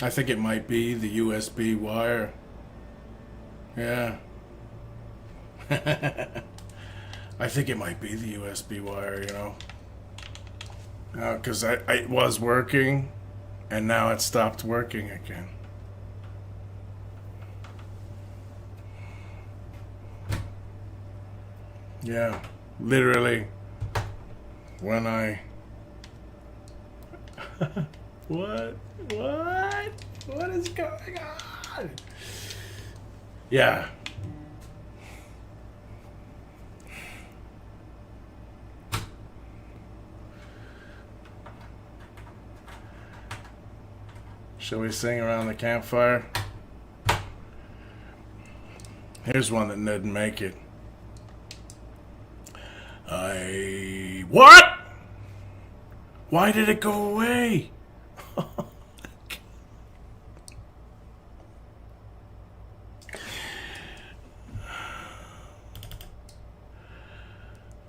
I think it might be the USB wire. Yeah. I think it might be the USB wire, you know. Because I was working and now it stopped working again. Yeah. Literally, when I. What? What? What is going on? Yeah. Shall we sing around the campfire? Here's one that didn't make it. What? Why did it go away?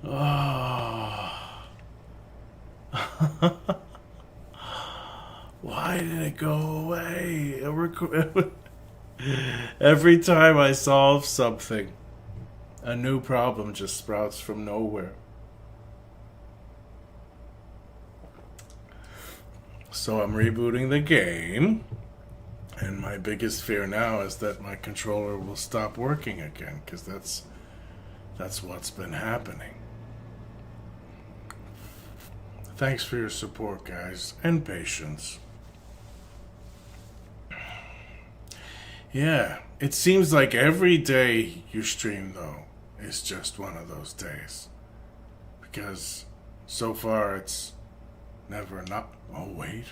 Oh. Why did it go away? Every time I solve something, a new problem just sprouts from nowhere. So I'm rebooting the game, and my biggest fear now is that my controller will stop working again, because that's what's been happening. Thanks for your support, guys, and patience. Yeah, it seems like every day you stream, though, is just one of those days. Because so far it's never not. Oh, wait.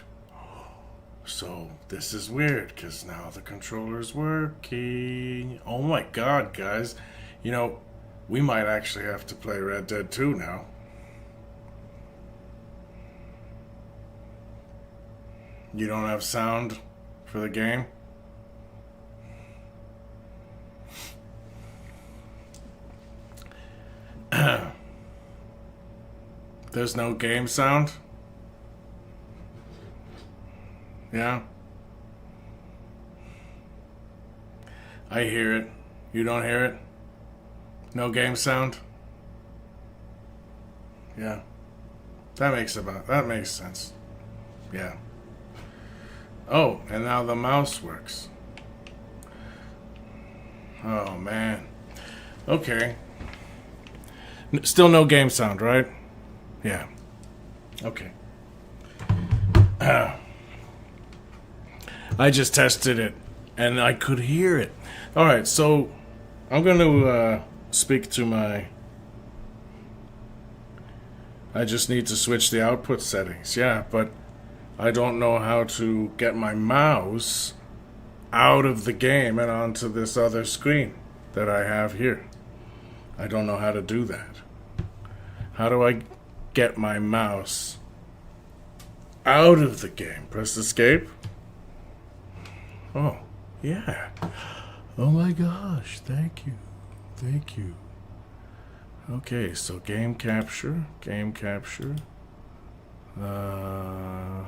So this is weird, because now the controller's working. Oh my god, guys. You know, we might actually have to play Red Dead 2 now. You don't have sound for the game? There's no game sound? Yeah? I hear it. You don't hear it? No game sound? Yeah. That makes sense. Yeah. Oh, and now the mouse works. Oh man. Okay. Still no game sound, right? Yeah. Okay. I just tested it and I could hear it. All right, so I'm going to speak to my. I just need to switch the output settings. Yeah, but I don't know how to get my mouse out of the game and onto this other screen that I have here. I don't know how to do that. How do I get my mouse out of the game? Press escape. Oh, yeah. Oh my gosh, thank you. Thank you. Okay, so game capture. Game capture. Uh.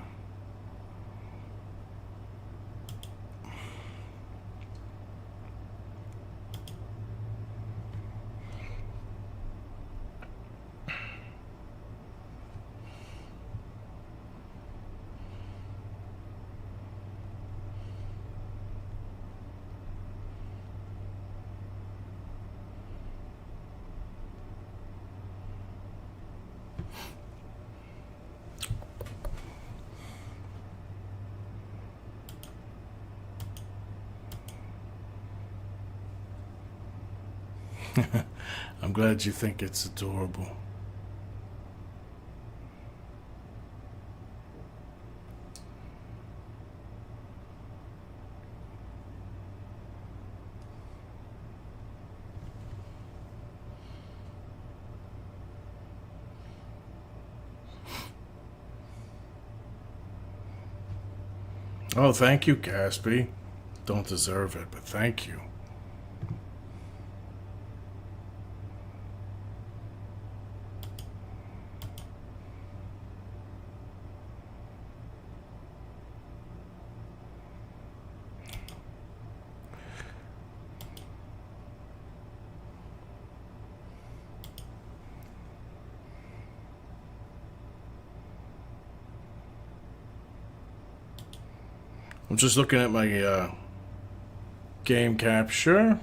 I'm glad you think it's adorable. Oh, thank you, Gatsby. Don't deserve it, but thank you. I'm just looking at my game capture.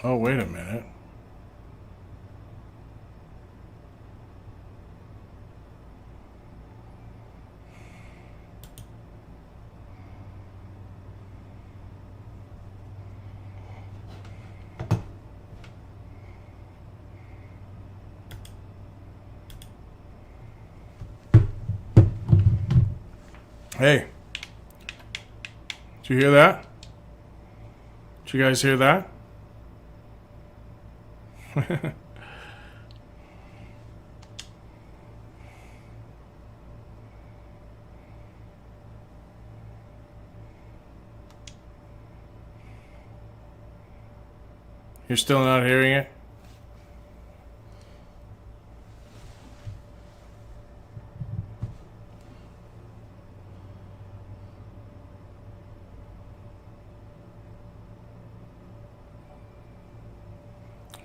Oh, wait a minute. Hey, did you hear that? Did you guys hear that? You're still not hearing it?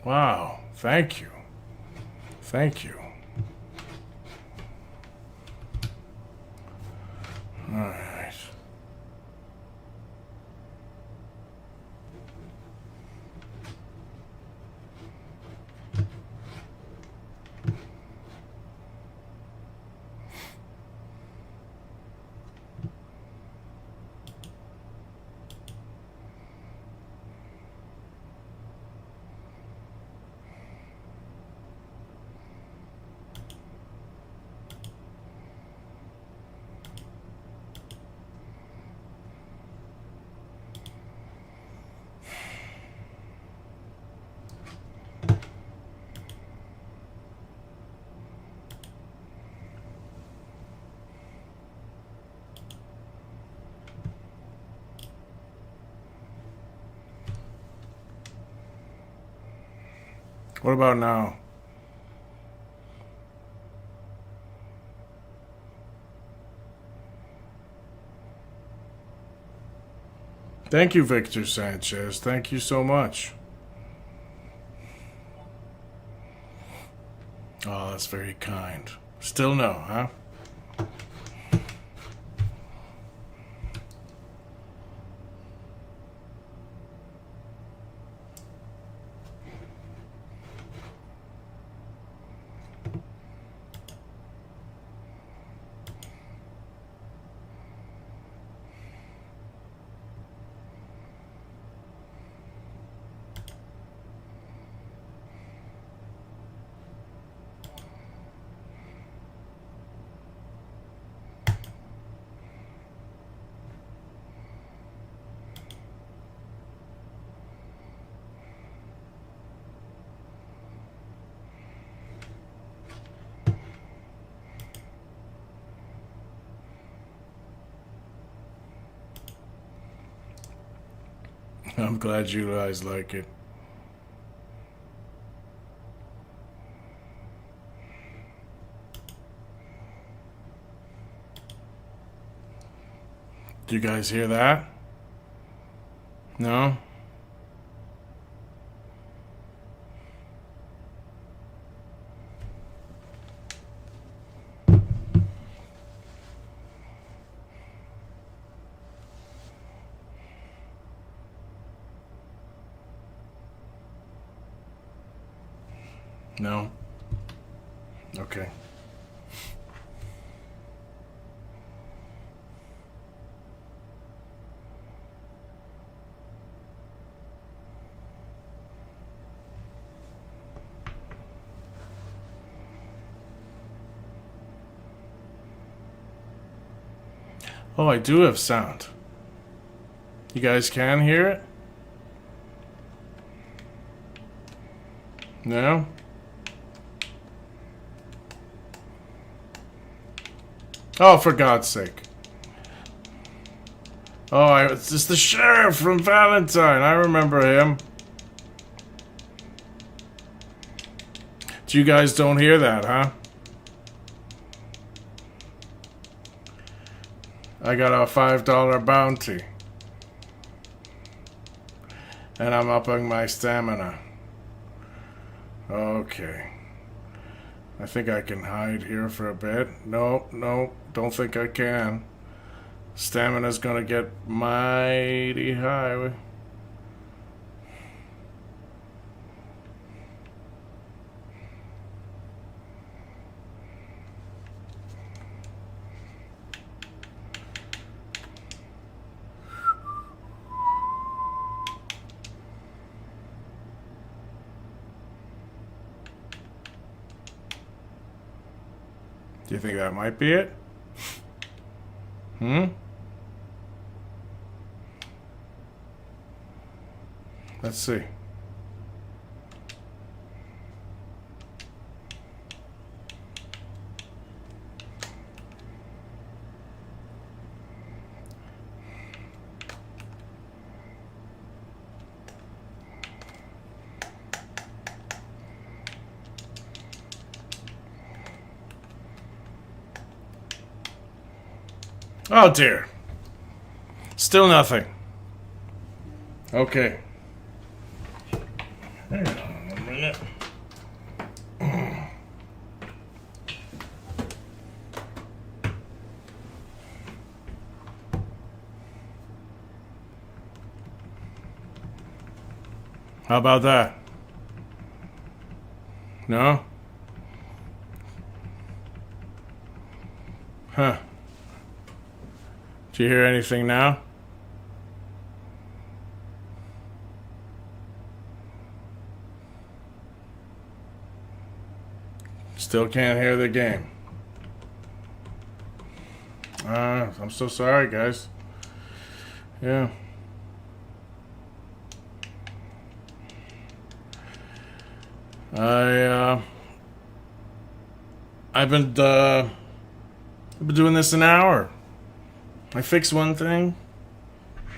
Wow, thank you. Thank you. All right. What about now? Thank you, Victor Sanchez. Thank you so much. Oh, that's very kind. Still no, huh? I'm glad you guys like it. Do you guys hear that? No? No? Okay. Oh, I do have sound. You guys can hear it? No? Oh, for God's sake. Oh, it's just the sheriff from Valentine. I remember him. You guys don't hear that, huh? I got a $5 bounty. And I'm upping my stamina. Okay. I think I can hide here for a bit. No, don't think I can. Stamina's gonna get mighty high. Do you think that might be it? Let's see. Oh dear. Still nothing. Okay. Hang on a minute. How about that? No? Huh. Do you hear anything now? Still can't hear the game. I'm so sorry, guys. Yeah. I've been doing this an hour. I fix one thing,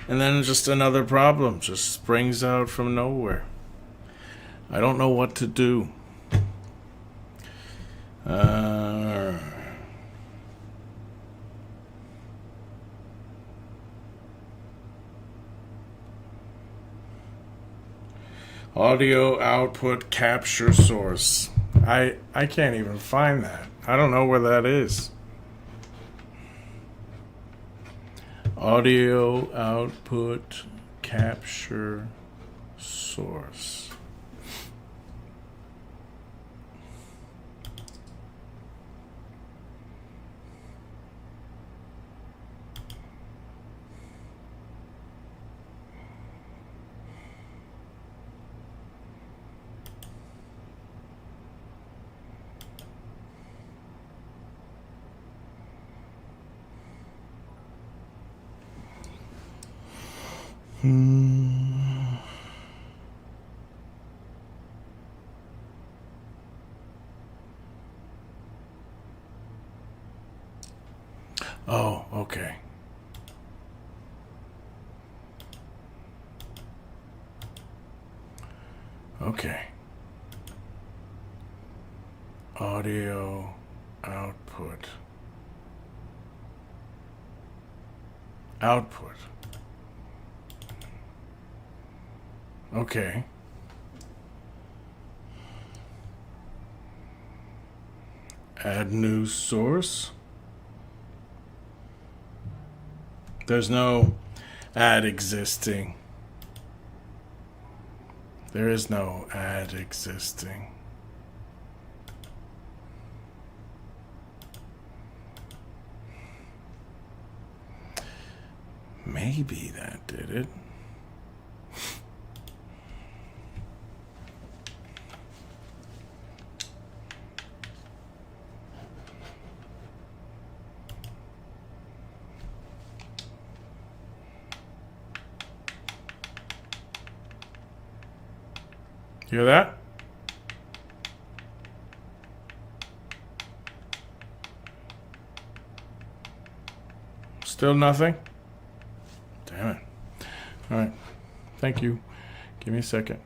and then just another problem just springs out from nowhere. I don't know what to do. Audio output capture source. I can't even find that. I don't know where that is. Audio output capture source. Oh, okay. Okay. Audio output. Output. Okay. Add new source. There's no add existing. There is no add existing. Maybe that did it. You hear that? Still nothing? Damn it. All right. Thank you. Give me a second.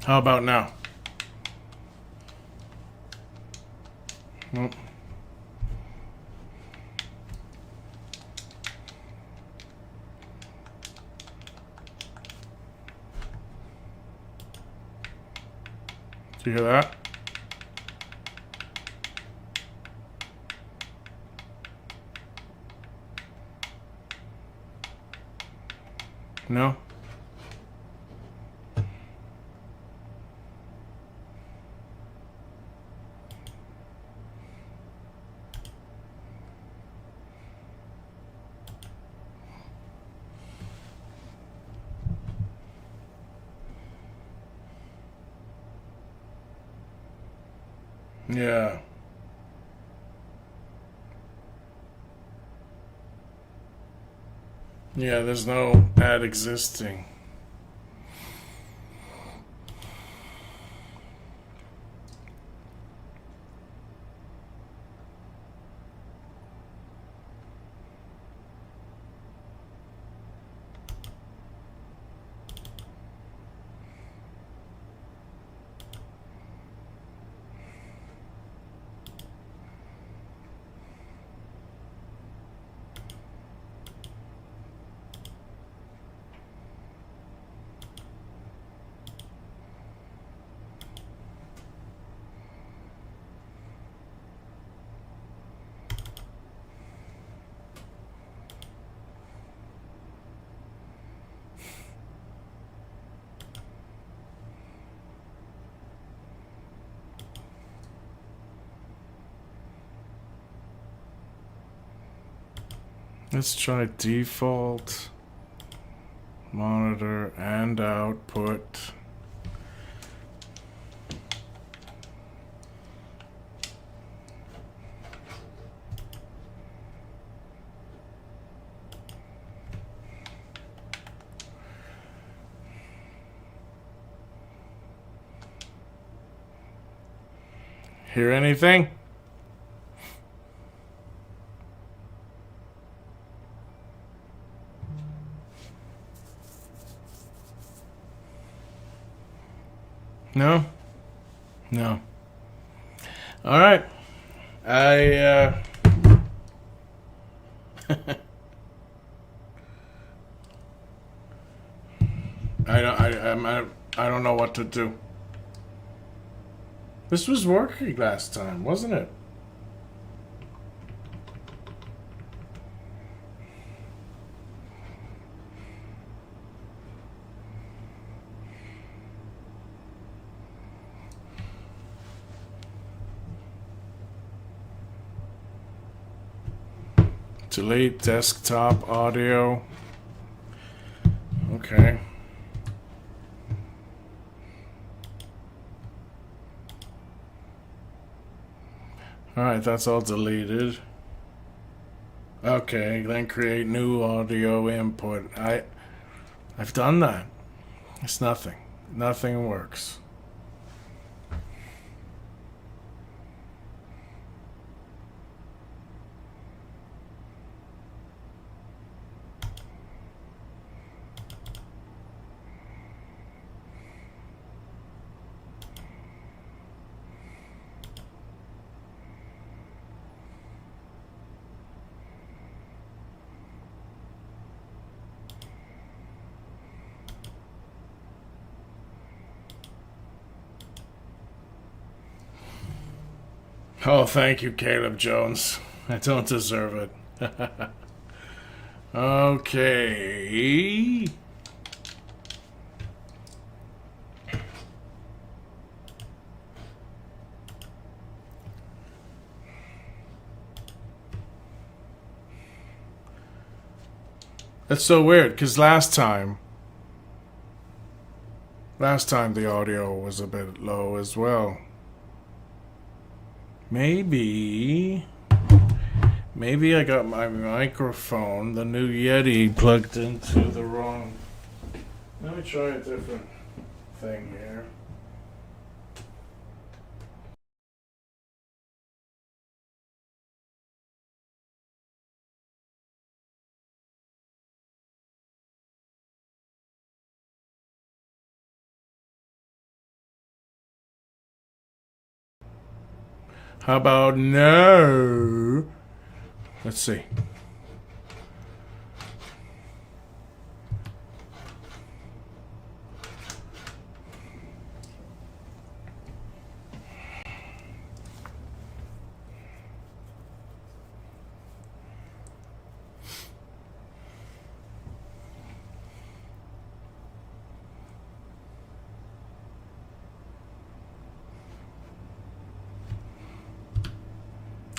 How about now? Nope. Do you hear that? No? Yeah. Yeah, there's no ad existing. Let's try default, monitor, and output. Hear anything? No? No. All right. I I don't know what to do. This was working last time, wasn't it? Delete desktop audio. Okay. Alright, that's all deleted. Okay, then create new audio input. I've done that. It's nothing. Nothing works. Oh, thank you, Caleb Jones. I don't deserve it. Okay. That's so weird, because last time the audio was a bit low as well. Maybe I got my microphone, the new Yeti, plugged into the wrong... Let me try a different thing here. How about no? Let's see.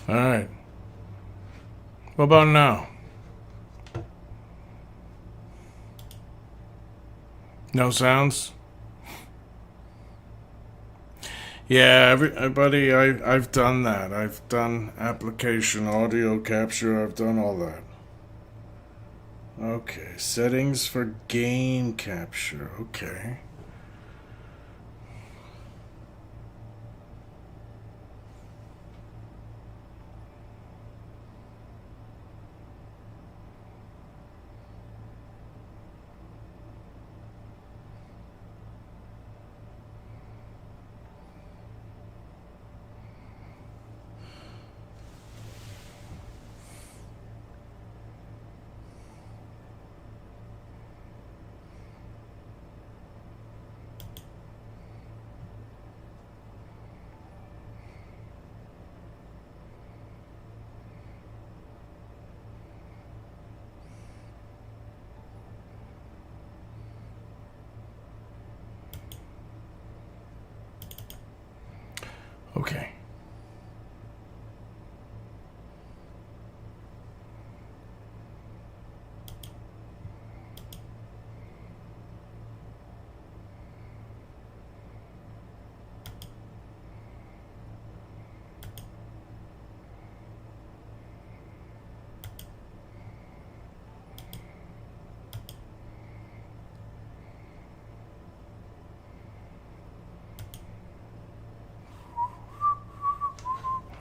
All right. What about now? No sounds? Yeah, everybody, I've done that. I've done application audio capture. I've done all that. Okay, settings for game capture. Okay. Okay.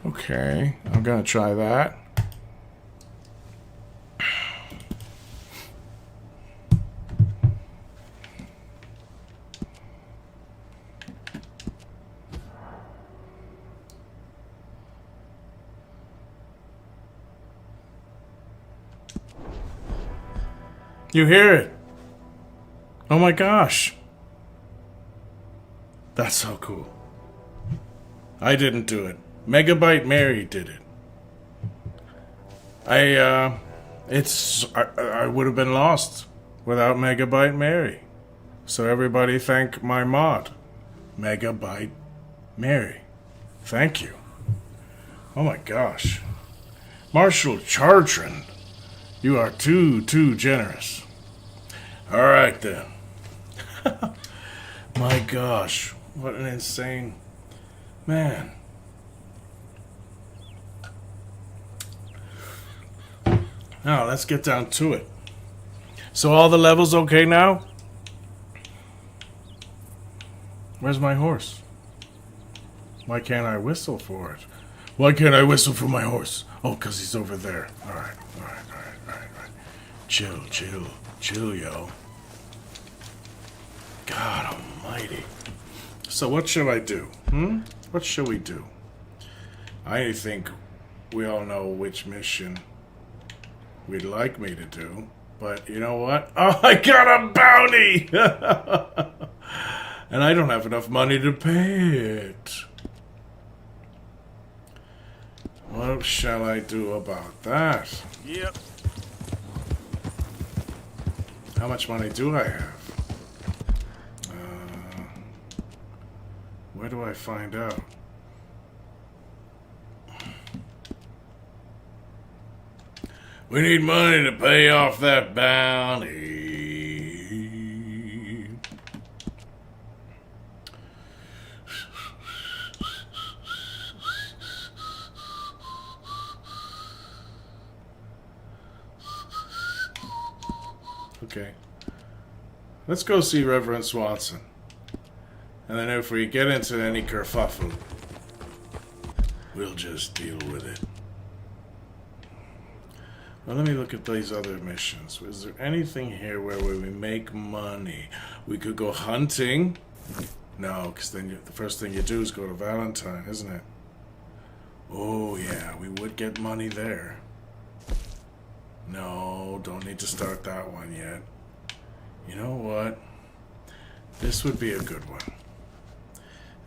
Okay, I'm gonna try that. You hear it? Oh my gosh. That's so cool. I didn't do it. Megabyte Mary did it. I would have been lost without Megabyte Mary. So everybody thank my mod, Megabyte Mary. Thank you. Oh my gosh. Marshall Chartrand, you are too generous. All right then. My gosh, what an insane man. Now, let's get down to it. So all the levels okay now? Where's my horse? Why can't I whistle for it? Why can't I whistle for my horse? Oh, because he's over there. All right. Chill, yo. God almighty. So what shall I do? What shall we do? I think we all know which mission we'd like me to do, but you know what? Oh, I got a bounty! And I don't have enough money to pay it. What shall I do about that? Yep. How much money do I have? Where do I find out? We need money to pay off that bounty. Okay. Let's go see Reverend Swanson. And then if we get into any kerfuffle, we'll just deal with it. Well, let me look at these other missions. Is there anything here where we make money? We could go hunting. No, because then the first thing you do is go to Valentine, isn't it? Oh, yeah, we would get money there. No, don't need to start that one yet. You know what? This would be a good one.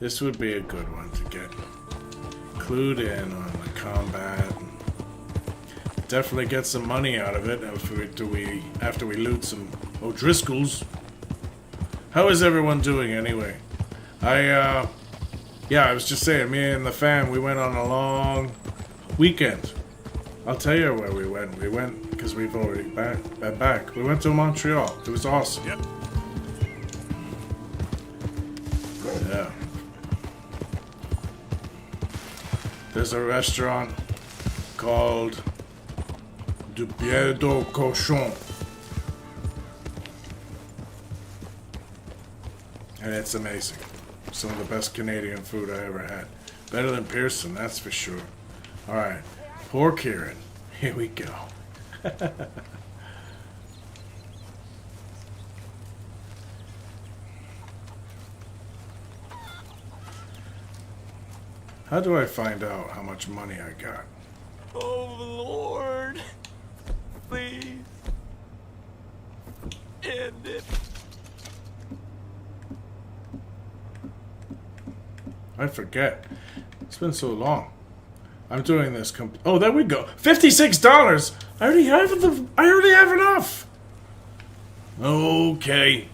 This would be a good one to get clued in on the combat. Definitely get some money out of it after we loot some O'Driscolls. How is everyone doing anyway? Yeah, I was just saying, me and the fam, we went on a long weekend. I'll tell you where we went. We went because we've already been back. We went to Montreal. It was awesome. Yep. Yeah. There's a restaurant called Du Pied au Cochon. And it's amazing. Some of the best Canadian food I ever had. Better than Pearson, that's for sure. Alright. Poor Kieran. Here we go. How do I find out how much money I got? Oh, Lord. Please. End it. I forget. It's been so long. I'm doing this. Oh, there we go. $56. I already have enough. Okay.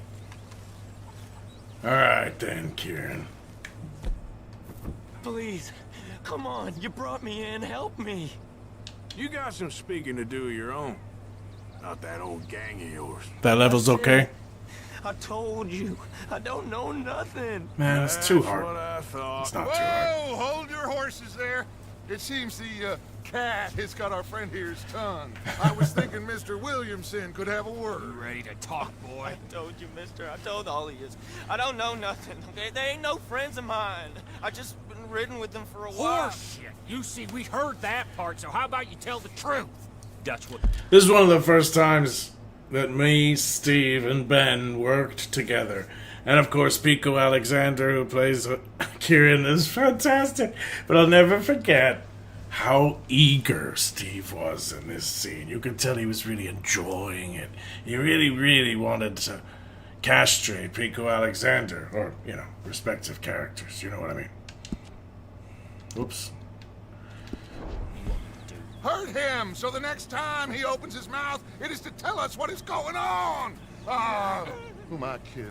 All right then, Kieran. Please. Come on. You brought me in. Help me. You got some speaking to do of your own. Not that old gang of yours. That level's okay. I told you. I don't know nothing. Man, it's too That's hard. what I thought. It's not too hard. Whoa, hold your horses there. It seems the cat has got our friend here's tongue. I was thinking Mr. Williamson could have a word. Ready to talk, boy? I told you, mister. I told all of you. I don't know nothing. They ain't no friends of mine. I just been ridden with them for a while. Horseshit. You see, we heard that part, so how about you tell the truth? That's what... This is one of the first times that me, Steve, and Ben worked together. And of course, Pico Alexander, who plays Kieran, is fantastic. But I'll never forget how eager Steve was in this scene. You could tell he was really enjoying it. He really, really wanted to castrate Pico Alexander, or, you know, respective characters. You know what I mean? Oops. Hurt him, so the next time he opens his mouth, it is to tell us what is going on. Ah, who am I kidding?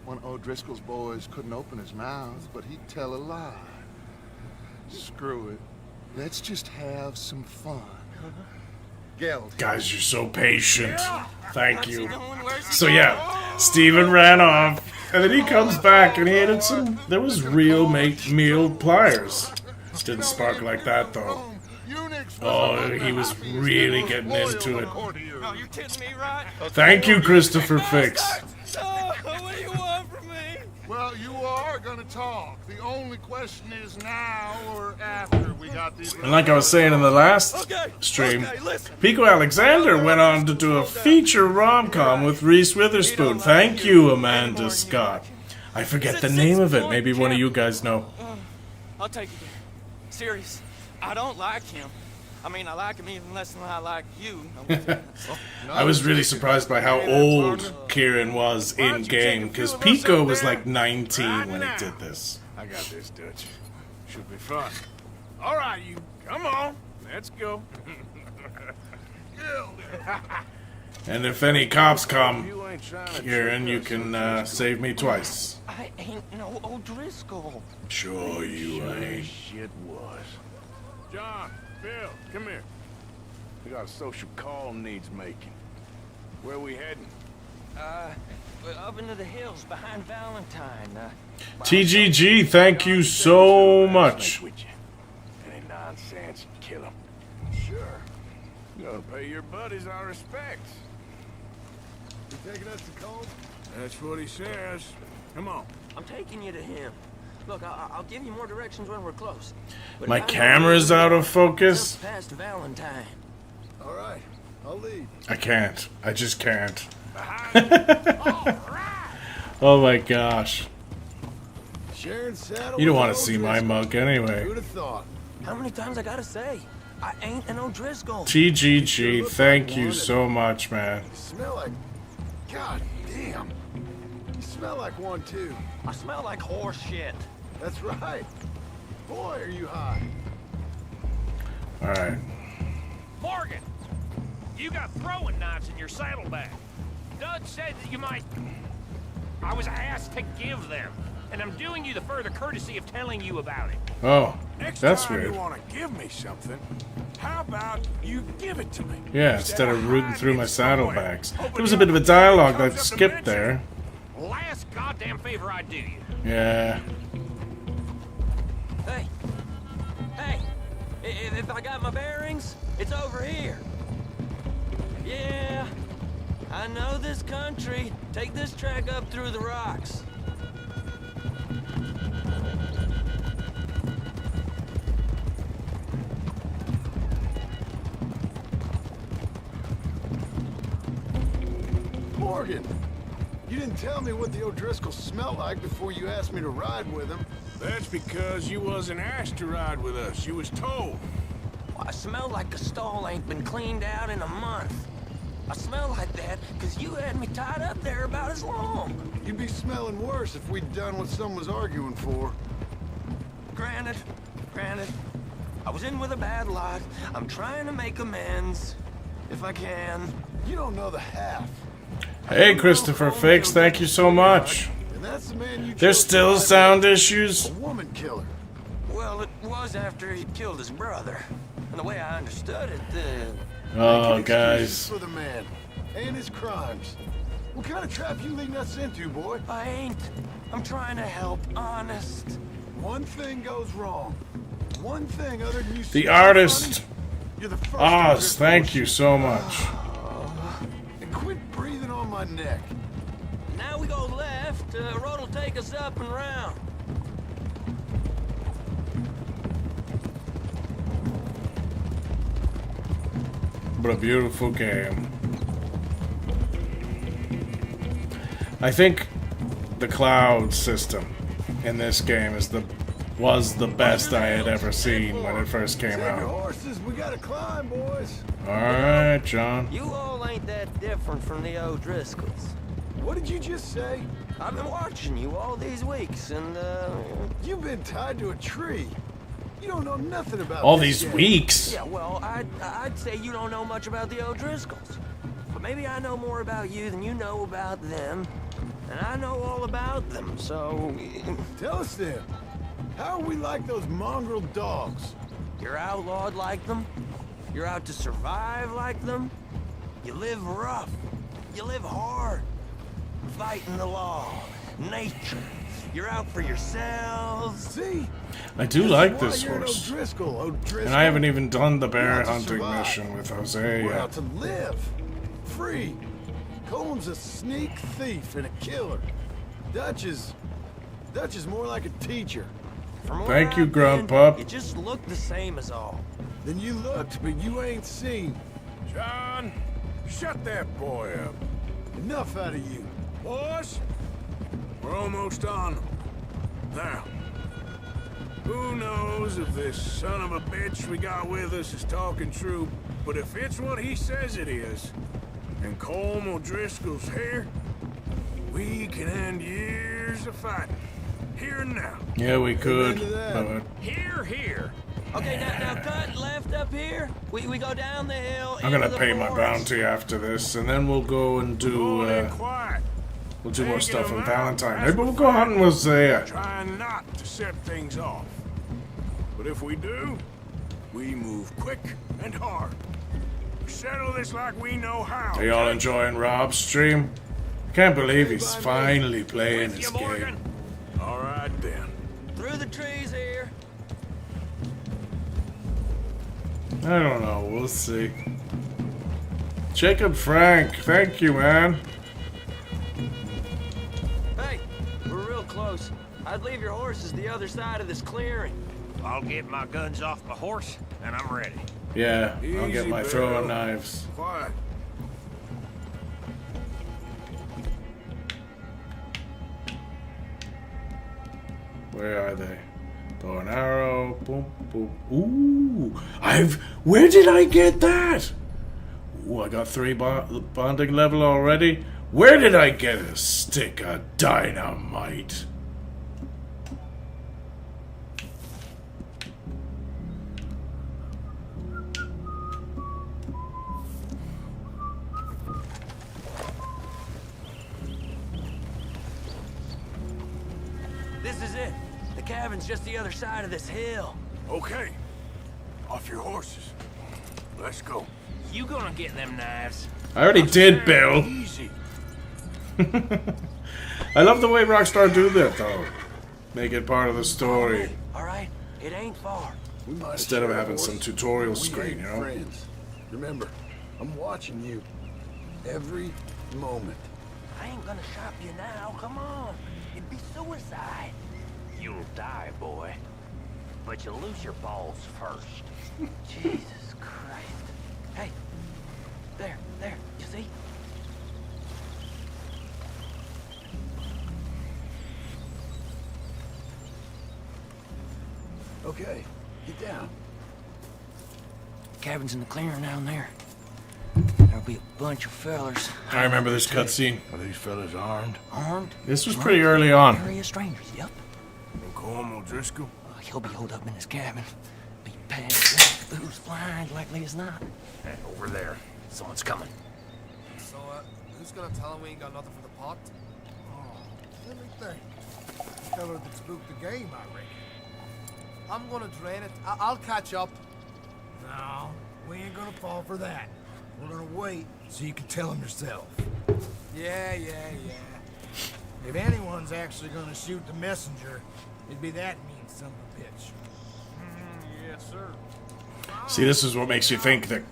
One of O'Driscoll's boys couldn't open his mouth, but he'd tell a lie. Screw it. Let's just have some fun. Geld. Guys, you're so patient. Thank Where's he you. going? Where's he So going? yeah, Steven ran off, and then he comes back, and he had some. There was real meal pliers. Didn't spark like that though. Oh, he was really getting into it. No, you're kidding me, right? Thank you, Christopher Fix. Oh, what do you want from me? Well, you are gonna talk. The only question is now or after we got these. And like I was saying in the last Okay. stream, Okay, listen. Pico Alexander went on to do a feature rom-com with Reese Witherspoon. Thank you, Amanda Scott. I forget the name of it. Maybe one of you guys know. I'll take it. Serious. I don't like him. I mean, I like him even less than I like you. I was really surprised by how old Kieran was in game, because Pico was like 19 when he did this. I got this, Dutch. Should be fun. All right, you Come on, let's go. And if any cops come, You ain't trying to Kieran, trick you us, can are save me twice. I ain't no O'Driscoll. Sure you ain't. Shit was. John, Bill, come here. We got a social call needs making. Where we heading? We're up into the hills behind Valentine. TGG, thank you so much. With you. Any nonsense, kill him. Sure. You gotta pay your buddies our respects. You taking us to Combs? That's what he says. Come on. I'm taking you to him. Look, I'll give you more directions when we're close. But My if I know camera's you're out of focus. just past Valentine. All right, I'll lead. I can't. I just can't. All right. Oh my gosh. Sharon saddle. You don't with want to see my O'Driscoll. mug anyway. Who'd have thought? How many times I gotta say? I ain't an O'Driscoll. TGG, thank you so much, man. You smell like. God damn. You smell like one too. I smell like horse shit. That's right. Boy, are you high. Alright. Morgan, you got throwing knives in your saddlebag. Dud said that you might... I was asked to give them, and I'm doing you the further courtesy of telling you about it. Oh, Next that's time weird. you want to give me something, how about you give it to me? Yeah, instead of rooting through my hiding it somewhere, saddlebags. hoping There was a the bit of a other guy dialogue comes that up to skipped mention there. Last goddamn favor I do you. Yeah. Hey, hey, if I got my bearings, it's over here. Yeah, I know this country. Take this track up through the rocks. Morgan, you didn't tell me what the O'Driscolls smell like before you asked me to ride with them. That's because you wasn't asked to ride with us. You was told. I smell like a stall ain't been cleaned out in a month. I smell like that because you had me tied up there about as long. You'd be smelling worse if we'd done what someone was arguing for. Granted. I was in with a bad lot. I'm trying to make amends, if I can. You don't know the half. Hey, Christopher Fix, thank you so much. And that's the man you There's chose to still ride with. sound issues. A woman killer. Well, it was after he killed his brother. And the way I understood it, Oh, Making guys. excuses for the man and his crimes. What kind of trap you leading us into, boy? I ain't. I'm trying to help, honest. One thing goes wrong. One thing other than you. The see artist, funny, you're the first Oz, to thank you so much. And quit breathing on my neck. Now we go left. Road will take us up and round. What a beautiful game. I think the cloud system in this game was the best I had ever seen when it first came Save your out. horses. We gotta climb, boys. Alright, John. You all ain't that different from the O'Driscolls. What did you just say? I've been watching you all these weeks, and, You've been tied to a tree. You don't know nothing about All this these game. weeks. yeah, well, I'd say you don't know much about the O'Driscolls. But maybe I know more about you than you know about them. And I know all about them, so... Tell us then. How are we like those mongrel dogs? You're outlawed like them? You're out to survive like them? You live rough. You live hard. Fighting the law. Nature. You're out for yourselves. See? I do like Why this you're an horse. O'Driscoll. And I haven't even done the We're bear out to hunting survive. mission with Jose We're yet. out to live. Free. Coleman's a sneak thief and a killer. Dutch is more like a teacher. From where Thank you, I've Grunt been, Pup. You just look the same as all. Then you looked, but you ain't seen. John, shut that boy up. Enough out of you. Boys, we're almost on them. Now, who knows if this son of a bitch we got with us is talking true, but if it's what he says it is, and Colm O'Driscoll's here, we can end years of fighting. Here and now. Yeah, we could. into that. But Here. Okay, now cut left up here. We go down the hill. I'm gonna into the pay my forest. bounty after this, and then we'll go and do Going in quiet. we'll do more Taking stuff them on out. Valentine. That's Maybe we'll what go hunting with Zaya. Trying not to set things off. But if we do, we move quick and hard. We settle this like we know how. Are y'all enjoying Rob's stream? I can't believe he's finally playing With this you, Morgan. game. All right, then. Through the trees here. I don't know. We'll see. Jacob Frank, thank you, man. Hey, we're real close. I'd leave your horses the other side of this clearing. I'll get my guns off my horse, and I'm ready. Yeah, I'll get Easy, my Bill. throwing knives. Quiet. Where are they? Bow and arrow. Boom, boom. Ooh, Where did I get that? Ooh, I got 3 bonding level already. Where did I get a stick of dynamite? This is it. The cabin's just the other side of this hill. Okay. Off your horses. Let's go. You gonna get them knives? I already did, Bill. Easy. I love the way Rockstar do that, though. Make it part of the story. All right, it ain't far. We might Instead of share having horse. some tutorial We screen, ain't you know? friends. Remember, I'm watching you. Every moment. I ain't gonna shop you now. Come on. It'd be suicide. You'll die, boy. But you'll lose your balls first. Jesus Christ. Hey, there, you see? Okay, get down. Cabin's in the clearing down there. There'll be a bunch of fellers. I remember this cutscene. Are these fellas armed? Armed? This was pretty early on. Area strangers, yep. And Colm O'Driscoll? He'll be holed up in his cabin. Be passed out, booze blind, likely as not. Over there. Someone's coming. So, who's gonna tell him we ain't got nothing for the pot? Oh, let me think. The fella that spooked the game, I reckon. I'm gonna drain it. I'll catch up. No, we ain't gonna fall for that. We're gonna wait so you can tell him yourself. Yeah. If anyone's actually gonna shoot the messenger, it'd be that mean son of a bitch. Yes, sir. See, this is what makes you think that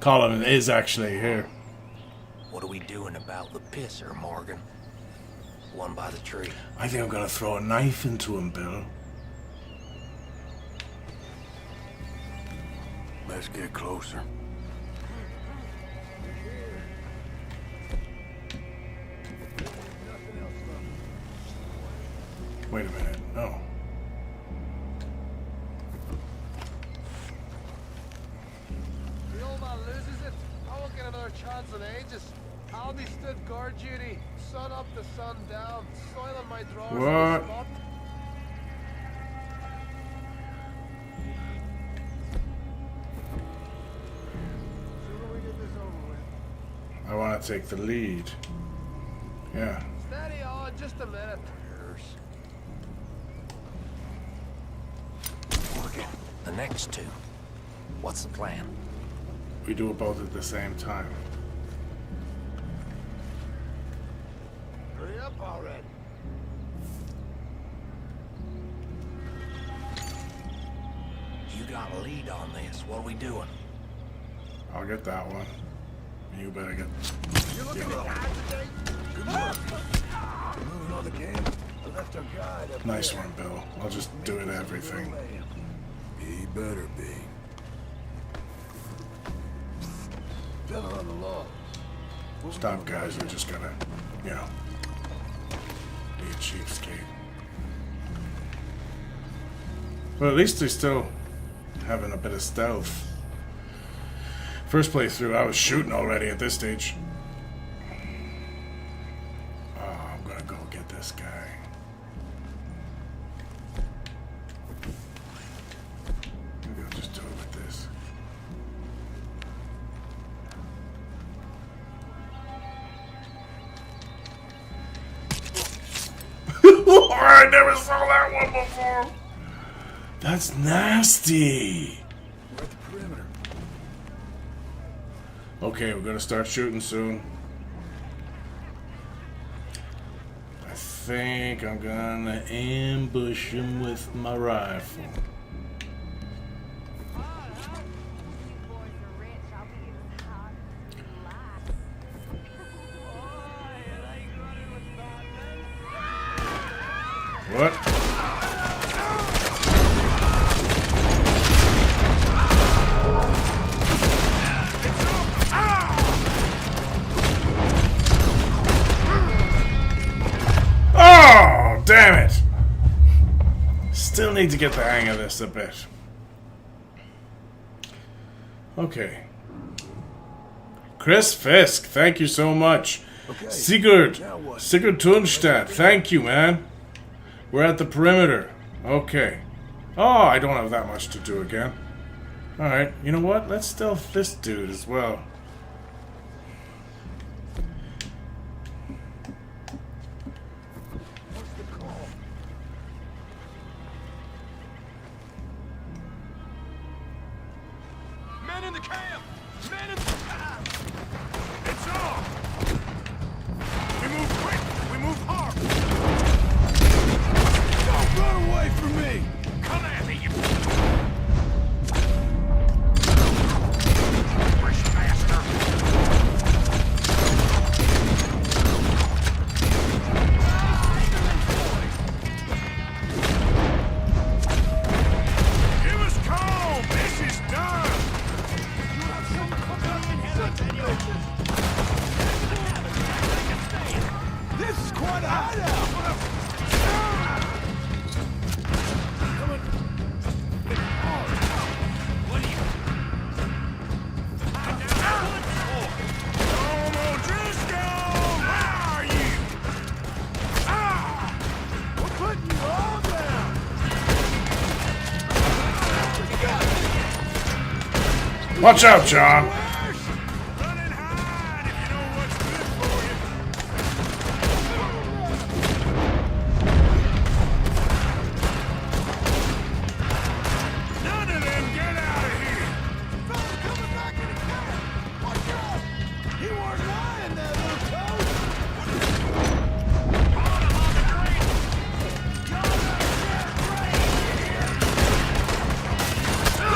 Colin is actually here. What are we doing about the pisser, Morgan? One by the tree. I think I'm gonna throw a knife into him, Bill. Let's get closer. Wait a minute. No. The old man loses it. I won't get another chance in ages. I'll be stood guard duty, sun up to sun down, soiling my drawers. on the What? spot. Sooner we get this over with. I want to take the lead. Yeah. Steady on, just a minute. Morgan, the next two. What's the plan? We do it both at the same time. Hurry up already. You got a lead on this. What are we doing? I'll get that one. You better get... You looking at guys today? Good luck. Moving on the game. I left our guide up Nice there. one, Bill. I'll just do it everything. He better be. Fella on the law. Stop guys are just gonna, you know, be a cheapskate. Well, at least they're still having a bit of stealth. First playthrough, I was shooting already at this stage. Oh, I'm gonna go get this guy. I never saw that one before. That's nasty. We're at the perimeter. Okay, we're gonna start shooting soon. I think I'm gonna ambush him with my rifle. What? Oh, damn it! Still need to get the hang of this a bit. Okay. Chris Fisk, thank you so much. Okay. Sigurd Now what? Tunstad, thank you, man. We're at the perimeter. Okay. Oh, I don't have that much to do again. Alright, you know what? Let's stealth this dude as well. Men in the camp! Men in the camp! It's on! We move quick! We move hard! Don't run away from me! Come at me, you British bastard! Give us calm! This is done! This is quite a hideout! What are you? Tom O'Driscoll! Where are you? Ah! We're putting you all down! Watch out, John! Run and hide if you know what's good for you. None of them get out of here! Fella coming back in the camp! Watch out! He weren't lying there, little toad!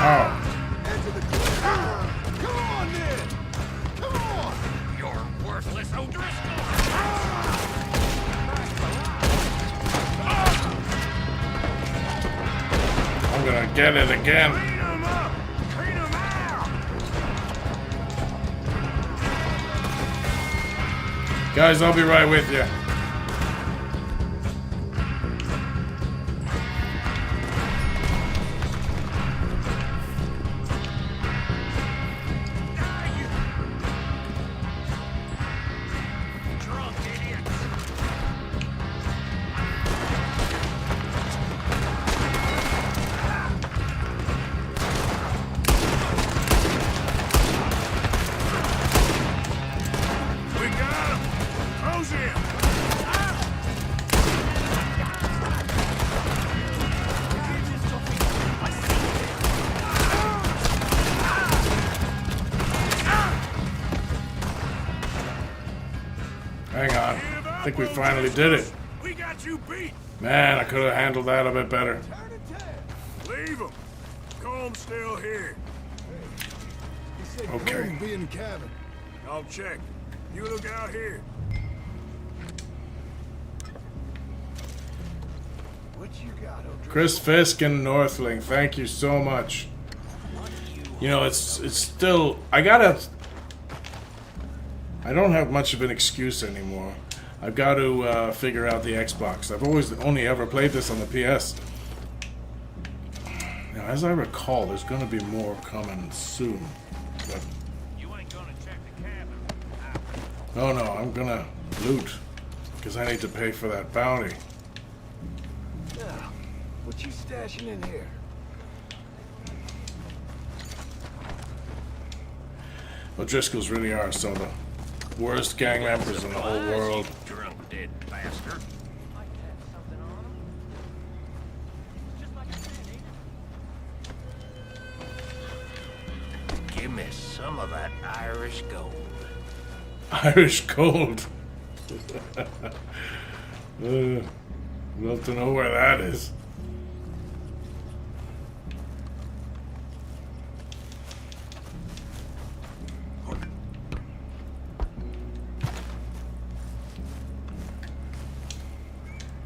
Oh. Into the clear! Come on, then! Come on! You're worthless, O'Driscoll! I'm gonna get it again. Clean 'em up! Clean 'em out! Guys, I'll be right with you. Drunk idiots! We got him! Close in! Hang on. I think we finally did it. We got you beat! Man, I could have handled that a bit better. Leave him! Comb's still here. Okay. Be in the cabin. I'll check. You look out here. What you got, O'Driscoll? Chris Fisk and Northling, thank you so much. You know, it's still... I don't have much of an excuse anymore. I've got to figure out the Xbox. I've only ever played this on the PS. Now, as I recall, there's going to be more coming soon. But You ain't gonna check the cabin. no, I'm going to loot. Because I need to pay for that bounty. What you stashing in here? O'Driscolls really are some of the worst gang members in the whole world. You drunk dead bastard. some of that Irish gold. Irish gold. Love to know where that is.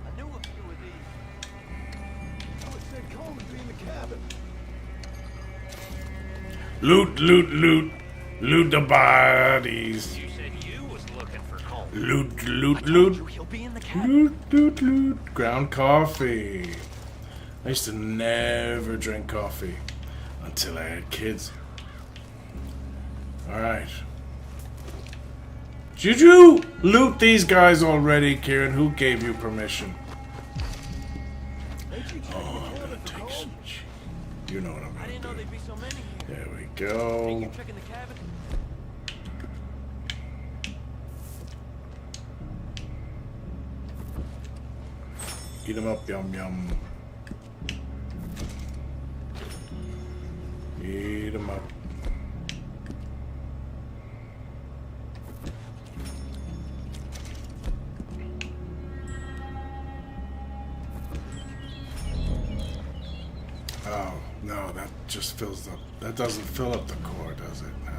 I knew a few of these. I said Cole would be in the cabin. Loot, loot, loot. Loot the bodies. You said you was looking for Coleman. Loot, loot, Told loot. you he'll be in the cabin. Loot, loot, loot. Ground coffee. I used to never drink coffee until I had kids. Alright. Did you loot these guys already, Kieran? Who gave you permission? Oh, I'm gonna take some. You know what I'm I gonna didn't know do. there'd be so many here. There we Can go. you check in the cabin? Eat them up, yum yum. Eat them up. Oh, no, that just fills up. That doesn't fill up the core, does it? No.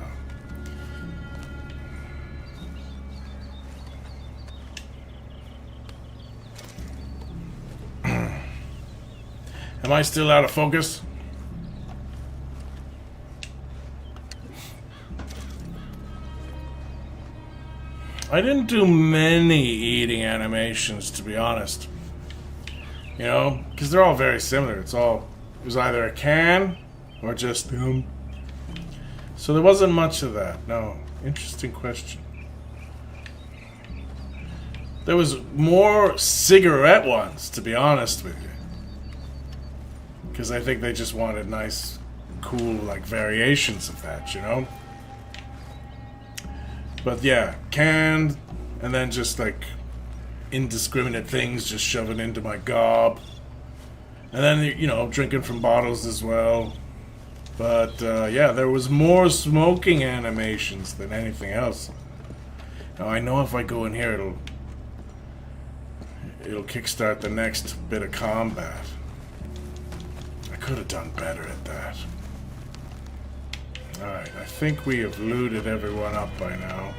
Am I still out of focus? I didn't do many eating animations, to be honest. You know, because they're all very similar. It was either a can or just So there wasn't much of that. No. Interesting question. There was more cigarette ones, to be honest with you. Because I think they just wanted nice, cool, like, variations of that, you know? But yeah, canned, and then just, like, indiscriminate things just shoving into my gob. And then, you know, drinking from bottles as well. But, yeah, there was more smoking animations than anything else. Now, I know if I go in here, it'll kickstart the next bit of combat. I could have done better at that. Alright, I think we have looted everyone up by now.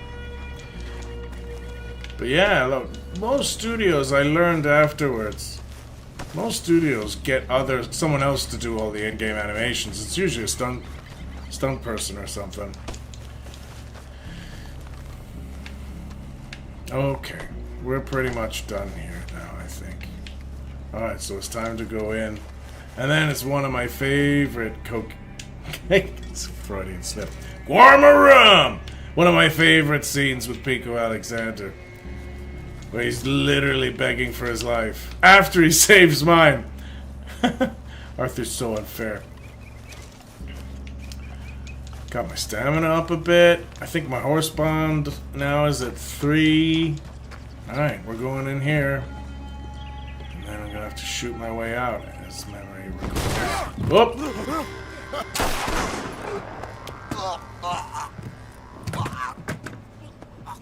But yeah, look, most studios, I learned afterwards, most studios get someone else to do all the in-game animations. It's usually a stunt person or something. Okay, we're pretty much done here now, I think. Alright, so it's time to go in. And then it's one of my favorite it's a Freudian slip. Guarmarum! One of my favorite scenes with Pico Alexander. Where he's literally begging for his life. After he saves mine. Arthur's so unfair. Got my stamina up a bit. I think my horse bond now is at 3. Alright, we're going in here. And then I'm gonna have to shoot my way out as memory records. Whoop!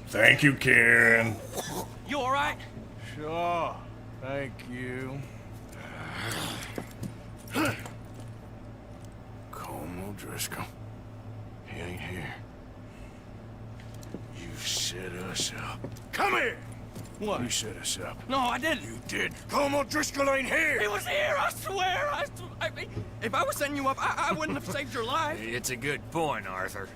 Thank you, Kieran. You alright? Sure. Thank you. Colm O'Driscoll. He ain't here. You set us up. Come here! What? You set us up. No, I didn't. You did. Colm O'Driscoll ain't here! He was here, I swear. I mean, if I was setting you up, I wouldn't have saved your life. It's a good point, Arthur.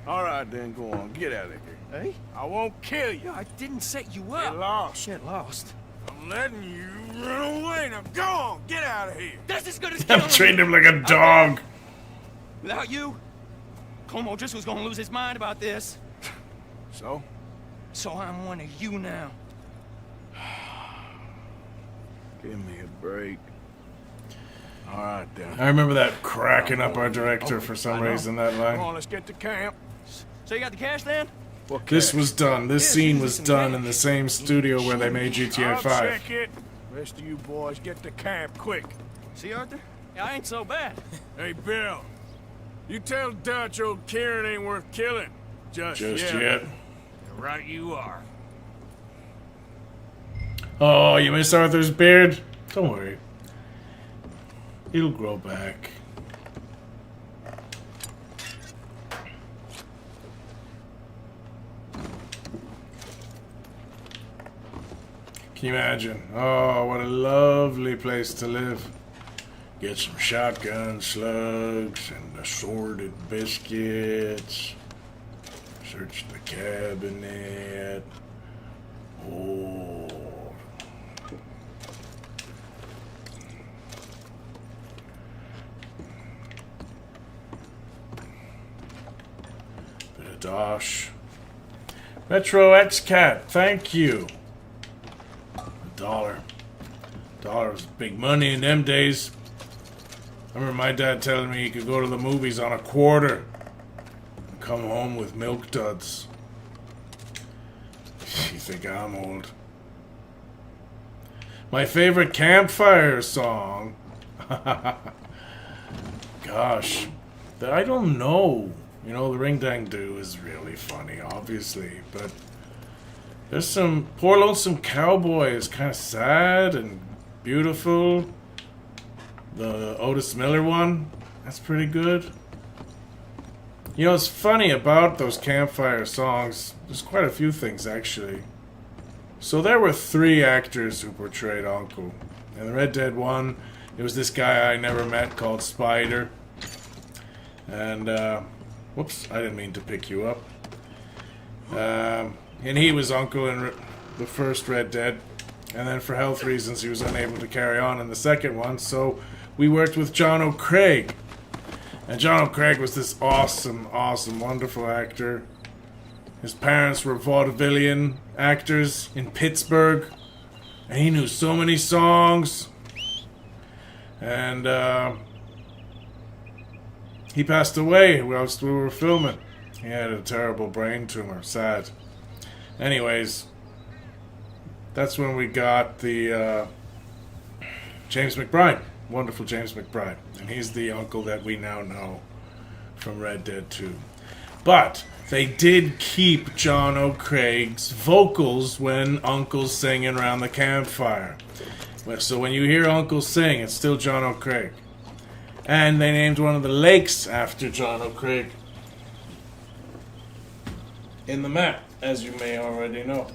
All right, then, go on. Get out of here. Hey? I won't kill you. I didn't set you Get up. lost. Get lost. I'm letting you run away. Now go on. Get out of here. This is gonna kill I'm treating him like a dog. Without you, Colm O'Driscoll's gonna lose his mind about this. So? So I'm one of you now. Give me a break. All right, then. I remember that cracking up our director for some reason, that Come line. on, let's get to camp. So you got the cash then? What This cash? was done. This Yes, scene this was is done some in the same studio where they made GTA I'll 5. check it. Rest of you boys, get to camp quick. See, Arthur? I ain't so bad. Hey, Bill. You tell Dutch old Kieran ain't worth killing. Just yet. Right you are. Oh, you miss Arthur's beard? Don't worry. It'll grow back. Can you imagine? Oh, what a lovely place to live. Get some shotgun slugs and assorted biscuits. Search the cabinet. Oh. Bit of dosh. Metro X-Cat, thank you. $1. $1 was big money in them days. I remember my dad telling me he could go to the movies on a quarter and come home with milk duds. You think I'm old? My favorite campfire song. Gosh, I don't know. You know, the Ring Dang Do is really funny, obviously, but there's some Poor Lonesome Cowboy is kind of sad and beautiful. The Otis Miller one, that's pretty good. You know, it's funny about those campfire songs. There's quite a few things, actually. So there were 3 actors who portrayed Uncle. In the Red Dead 1, it was this guy I never met called Spider. And, whoops, I didn't mean to pick you up. And he was Uncle in the first Red Dead. And then for health reasons, he was unable to carry on in the second one. So we worked with John O'Craig. And John O'Craig was this awesome, wonderful actor. His parents were vaudevillian actors in Pittsburgh. And he knew so many songs. And he passed away whilst we were filming. He had a terrible brain tumor. Sad. Anyways, that's when we got the James McBride. Wonderful James McBride. And he's the uncle that we now know from Red Dead 2. But they did keep John O'Craig's vocals when Uncle's singing around the campfire. So when you hear Uncle sing, it's still John O'Craig. And they named one of the lakes after John O'Craig in the map, as you may already know.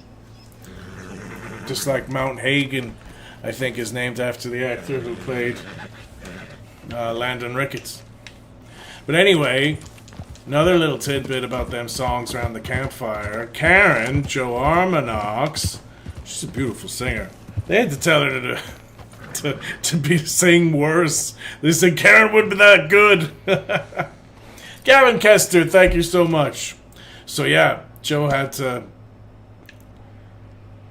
Just like Mount Hagen, I think, is named after the actor who played Landon Ricketts. But anyway, another little tidbit about them songs around the campfire. Karen, Joe Armanox, she's a beautiful singer. They had to tell her to sing worse. They said Karen wouldn't be that good. Gavin Kester, thank you so much. So yeah, Joe had to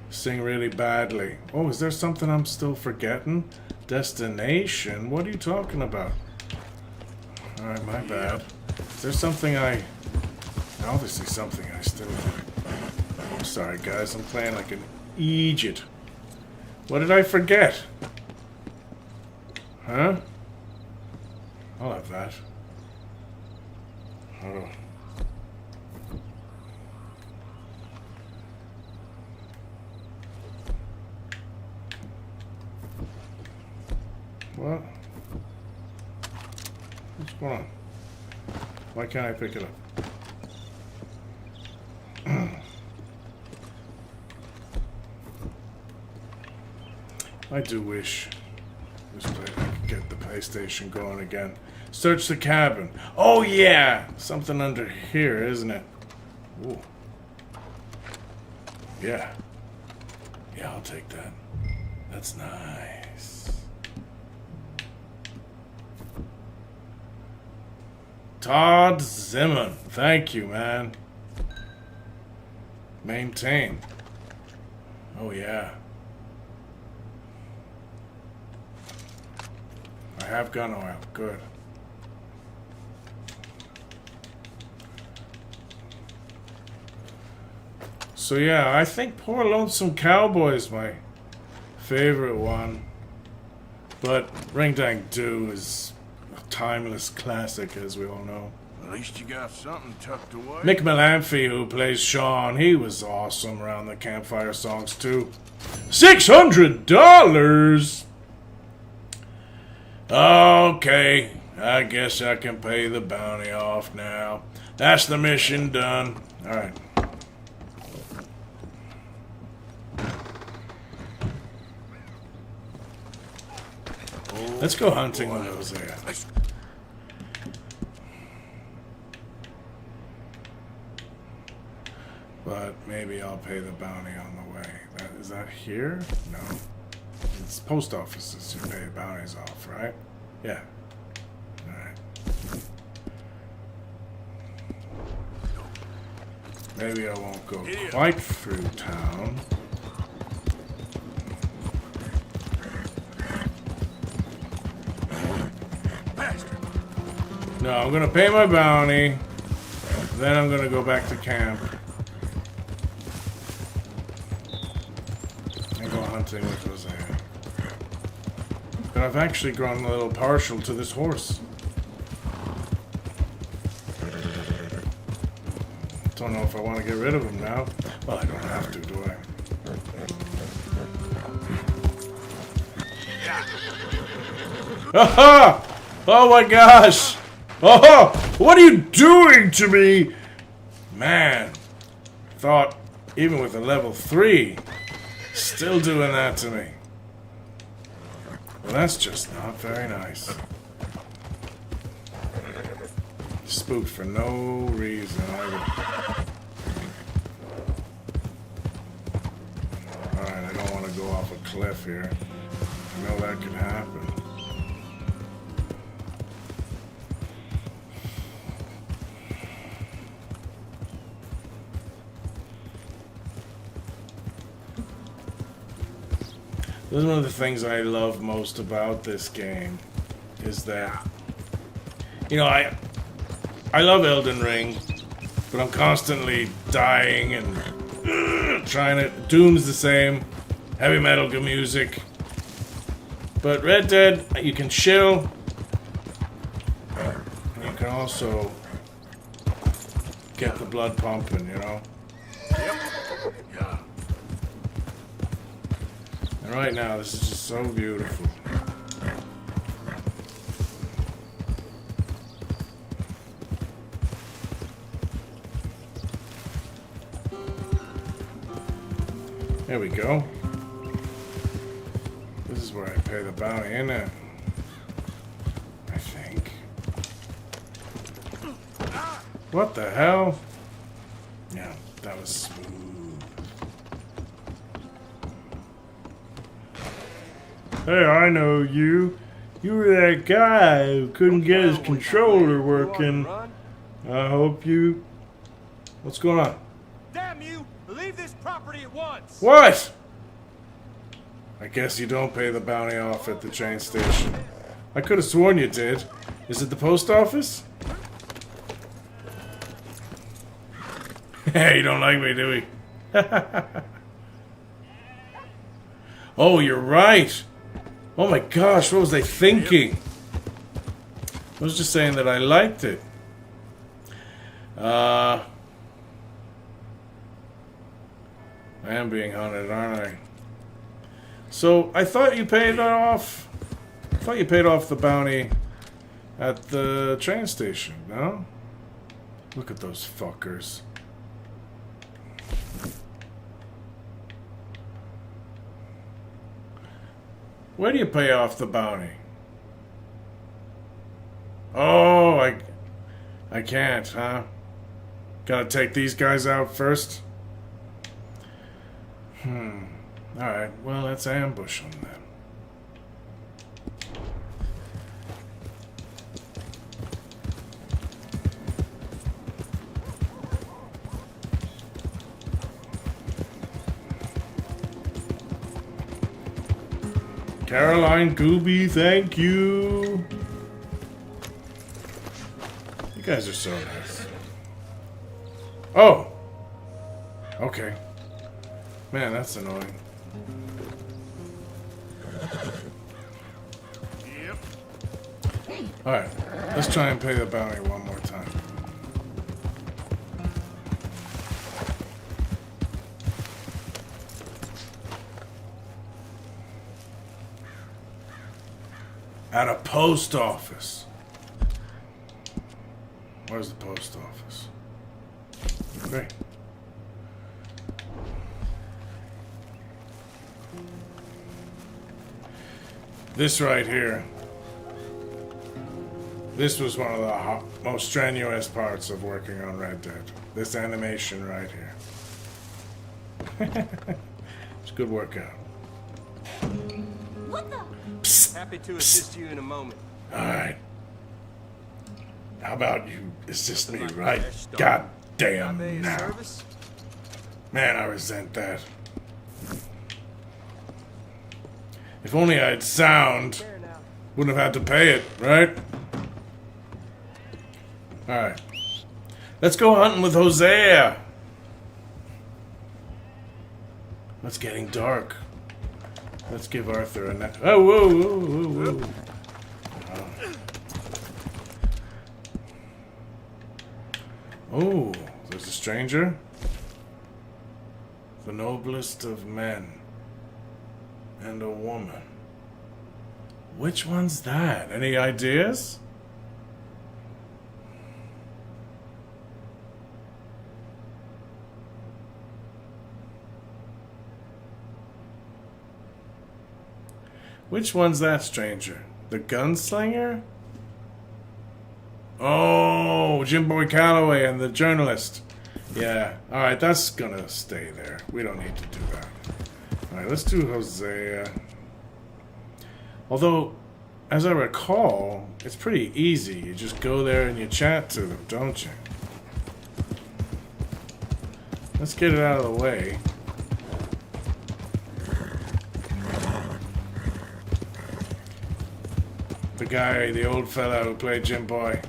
sing really badly. Oh, is there something I'm still forgetting? Destination? What are you talking about? Alright, my bad. Is there something obviously something I still do. I'm sorry, guys. I'm playing like an idiot. What did I forget? Huh? I'll have that. Oh. What? What's going on? Why can't I pick it up? I do wish I could get the PlayStation going again. Search the cabin. Oh yeah! Something under here, isn't it? Ooh. Yeah. Yeah, I'll take that. That's nice. Todd Zimmern. Thank you, man. Maintain. Oh yeah. I have gun oil. Good. So yeah, I think Poor Lonesome Cowboy is my favorite one. But Ring Dang Do is a timeless classic, as we all know. At least you got something tucked away. Mick Malamphy, who plays Sean, he was awesome around the campfire songs too. $600! Okay, I guess I can pay the bounty off now. That's the mission done. Alright. Let's go hunting with Hosea. But maybe I'll pay the bounty on the way. Is that here? No. It's post offices you pay bounties off, right? Yeah. Alright. Maybe I won't go quite through town. No, I'm gonna pay my bounty. Then I'm gonna go back to camp. And go hunting with Hosea. But I've actually grown a little partial to this horse. Don't know if I want to get rid of him now. Well, I don't have to, do I? Aha! Oh my gosh! Oh! What are you doing to me? Man. Thought, even with a level 3, still doing that to me. Well, that's just not very nice. Spooked for no reason either. Alright, I don't want to go off a cliff here. I know that could happen. This is one of the things I love most about this game, is that, you know, I love Elden Ring, but I'm constantly dying and trying to. Doom's the same, heavy metal music. But Red Dead, you can chill, and you can also get the blood pumping, you know? Yeah. And right now, this is just so beautiful. There we go. This is where I pay the bounty, isn't it? I think. What the hell? Yeah, that was smooth. Hey, I know you. You were that guy who couldn't get his controller working. I hope you... What's going on? Damn you! Leave this property at once! What? I guess you don't pay the bounty off at the train station. I could have sworn you did. Is it the post office? Hey, you don't like me, do we? Oh, you're right. Oh my gosh, what was I thinking? I was just saying that I liked it. I am being hunted, aren't I? So, I thought you paid off... I thought you paid off the bounty at the train station, no? Look at those fuckers. Where do you pay off the bounty? Oh, I can't, huh? Gotta take these guys out first? Alright, well, let's ambush them then. Caroline Gooby, thank you. You guys are so nice. Oh! Okay. Man, that's annoying. Yep. Alright, let's try and pay the bounty one more time. At a post office. Where's the post office? Great. This right here. This was one of the most strenuous parts of working on Red Dead. This animation right here. It's a good workout. What the? Happy to assist you in a moment. Alright. How about you assist me right goddamn now? Service? Man, I resent that. If only I had sound, wouldn't have had to pay it, right? Alright. Let's go hunting with Hosea. It's getting dark. Let's give Arthur a nap. Oh, whoa, whoa, whoa, whoa. Oh, there's a stranger. The noblest of men. And a woman. Which one's that? Any ideas? Which one's that stranger? The gunslinger? Oh, Jim Boy Calloway and the journalist. Yeah, alright, that's gonna stay there. We don't need to do that. Alright, let's do Hosea. Although, as I recall, it's pretty easy. You just go there and you chat to them, don't you? Let's get it out of the way. The guy, the old fella who played Jim Boy,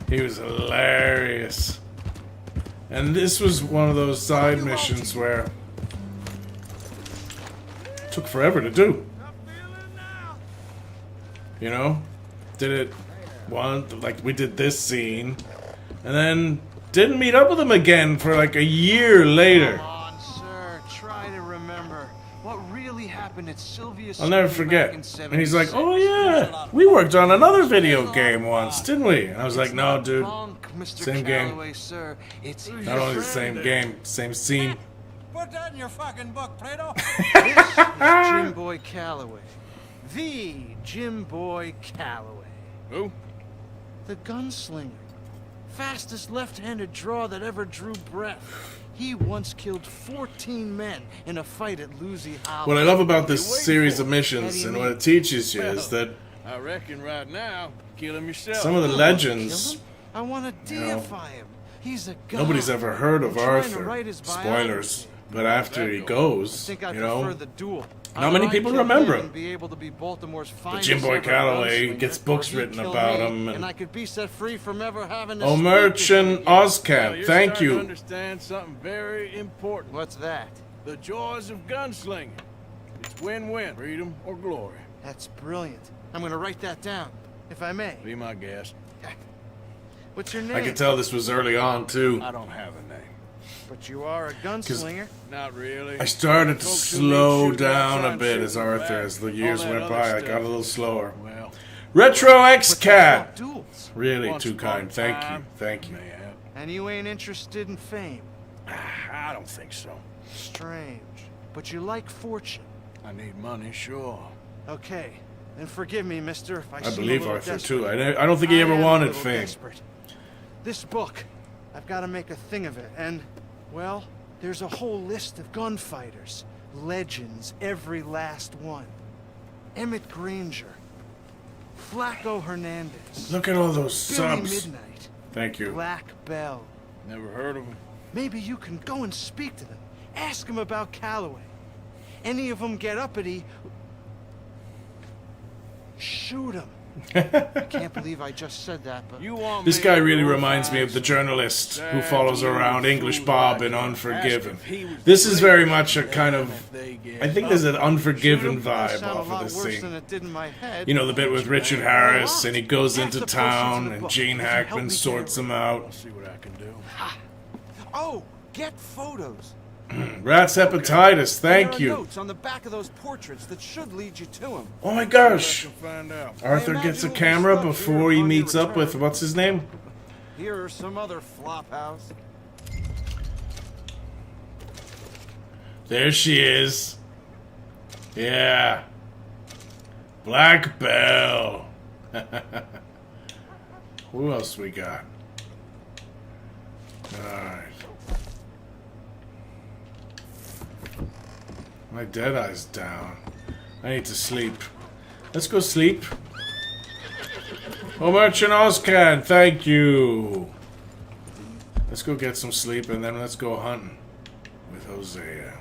he was hilarious. And this was one of those side missions where it took forever to do. You know? Did it one, like we did this scene, and then didn't meet up with him again for like a year later. Come on, sir. Try to remember what really happened at Sylvia's. I'll never forget. And he's like, oh yeah, we worked on another video game once, didn't we? And I was like, no, dude. Same game. Sir. It's Not only the same game, same scene. Put that in your fucking book, Plato. This is Jim Boy Calloway. The Jim Boy Calloway. Who? The gunslinger. Fastest left-handed draw that ever drew breath. He once killed 14 men in a fight at Lucy Hollow. What I love about this series of missions and what it teaches you is that I reckon right now, kill him yourself. some of the legends, I want to deify him. He's a god. nobody's ever heard of I'm trying to Arthur. write his Spoilers. biography. But after he I goes, think I you prefer know, the duel. not many people remember him. Be able to be Baltimore's But finest Jim Boy ever Calloway gunslinger, gets or books he'd written kill about me, him. and I could be set free from ever having to Omerch speak and with him again. Ozcat, You're thank starting to you. understand something very important. What's that? The joys of gunslinging. It's win-win, freedom or glory. That's brilliant. I'm gonna write that down, if I may. Be my guest. What's your name? I could tell this was early on too. I don't have a name. But you are a gunslinger. Not really. I started to Folks who slow need shoot down outside a bit shoot as from Arthur, back, as the all years that went other by. I stuff. got a little slower. Well, Retro X But Cat. that's not duels. Really once too upon a kind. Thank you. time, Thank you. may have. And you ain't interested in fame. I don't think so. Strange. But you like fortune. I need money, sure. Okay. Then forgive me, mister, if I I seem a believe little Arthur desperate. too. I don't think he I ever am a wanted little fame. desperate. This book, I've got to make a thing of it, and, well, there's a whole list of gunfighters. Legends, every last one. Emmett Granger. Flaco Hernandez. Look at all those Billy subs. Midnight. Thank you. Black Bell. Never heard of him. Maybe you can go and speak to them. Ask them about Calloway. Any of them get uppity, shoot them. I can't believe I just said that, but You want This me guy to really go reminds me find of the some journalist who sad follows little around English fool Bob like in you. Unforgiven. Ask if he was This is very rich, much a and kind then of... if they get I think there's an up, Unforgiven shoot 'em. that vibe sounded off a lot of this worse scene. than it did in my head. You know, the bit with Richard Harris, and he goes Half into the portions of town, the and book. Gene Would you help Hackman me sorts get it? him I'll out. see what I can do. Oh, get photos. Rat's hepatitis, thank There are you. notes on the back of those portraits that should lead you to him. Oh my I gosh. can find out. Arthur gets a camera before he meets up with, what's his name? Here are some other flophouse. There she is. Yeah. Black Belle. Who else we got? Alright. My dead eye's down. I need to sleep. Let's go sleep. Oh, Merchant Ozcan, thank you. Let's go get some sleep and then let's go hunting with Hosea.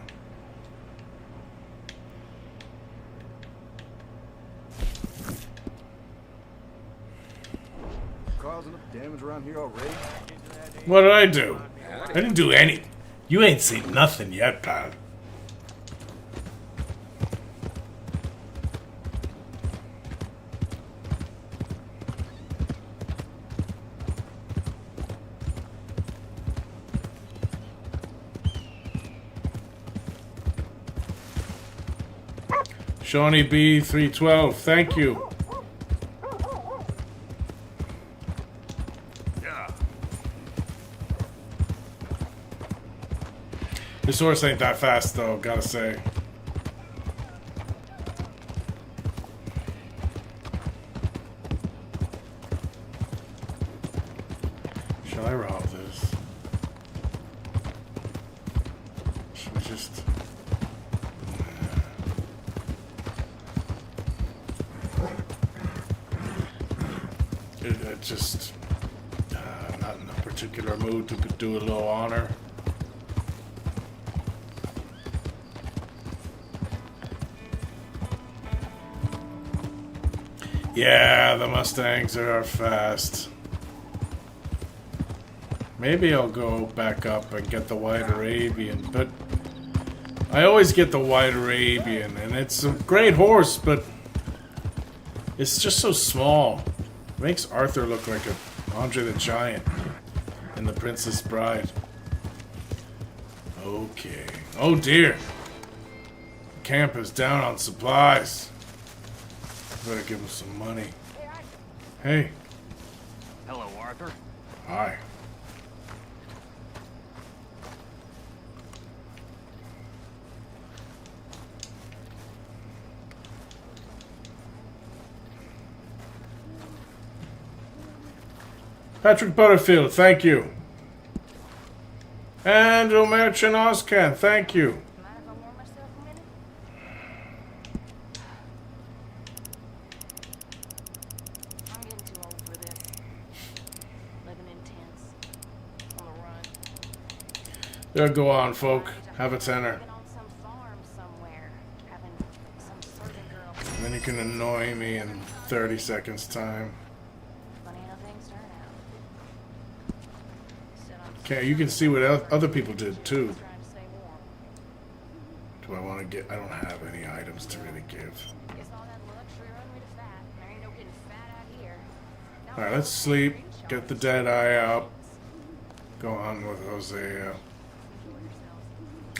Causing enough damage around here already? What did I do? I didn't do any. You ain't seen nothing yet, pal. Shawnee B 312, thank you. This horse ain't that fast though, gotta say. Shall I rob this? Should we just... It just... not in a particular mood to do a little honor. Yeah, the Mustangs are fast. Maybe I'll go back up and get the White Arabian, but I always get the White Arabian, and it's a great horse, but it's just so small. It makes Arthur look like a Andre the Giant in The Princess Bride. Okay. Oh dear. Camp is down on supplies. Better give him some money. Hey. Hello, Arthur. Hi. Patrick Butterfield, thank you. And Omerchan Ozcan, thank you. Mind if I warm myself a minute? I'm getting too old for this. Living in tents. On the run. There, go on, folk. Have a tenner. Living on some farm somewhere. Having some servant girl. Then you can annoy me in 30 seconds time. Funny how things turn out. Sit on Okay, you can see what other people did too. trying to stay warm. Do I want to get... I don't have any items to really give. Guess all that luxury run me to fat. There ain't no getting fat out here. Alright, let's sleep. Get the dead eye out. Go on with Hosea.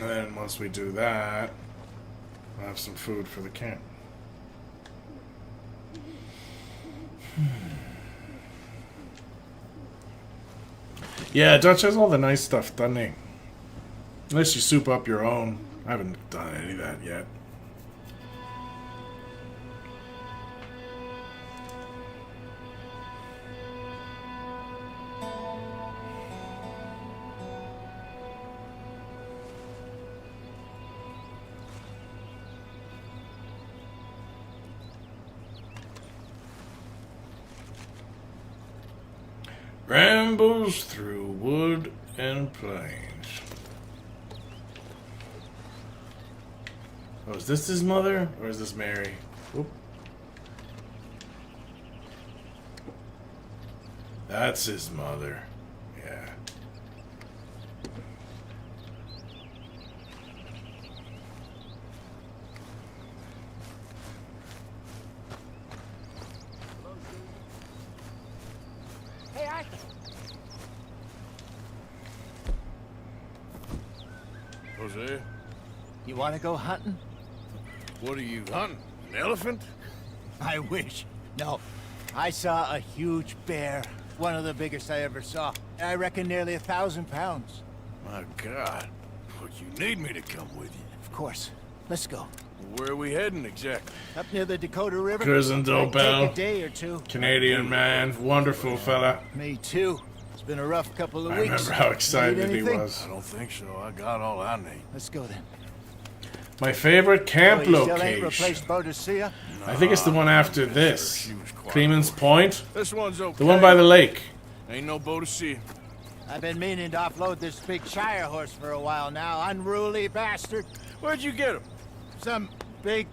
And then once we do that, we'll have some food for the camp. Yeah, Dutch has all the nice stuff, doesn't he? Unless you soup up your own. I haven't done any of that yet. Rambles through wood and plains. Oh, is this his mother? Or is this Mary? Oop. That's his mother. Yeah. Hey, I... Jose, You want to go hunting? what are you hunting? An elephant? I wish. No. I saw a huge bear. One of the biggest I ever saw. I reckon nearly 1,000 pounds. My God. Well, you need me to come with you. Of course. Let's go. Where are we heading exactly? Up near the Dakota River. Cousin Might Dobell. take a day or two. Canadian man. Wonderful fella. Me too. It's been a rough couple of I weeks. remember how excited Need he anything? was. I don't think so. I got all I need. Let's go then. My favorite camp Oh, you still ain't location. replaced Bodicea? I think it's the one after this. She was quiet. Clemens Point. This one's okay. The one by the lake. Ain't no boat to see. I've been meaning to offload this big Shire horse for a while now. Unruly bastard. Where'd you get him? Some big,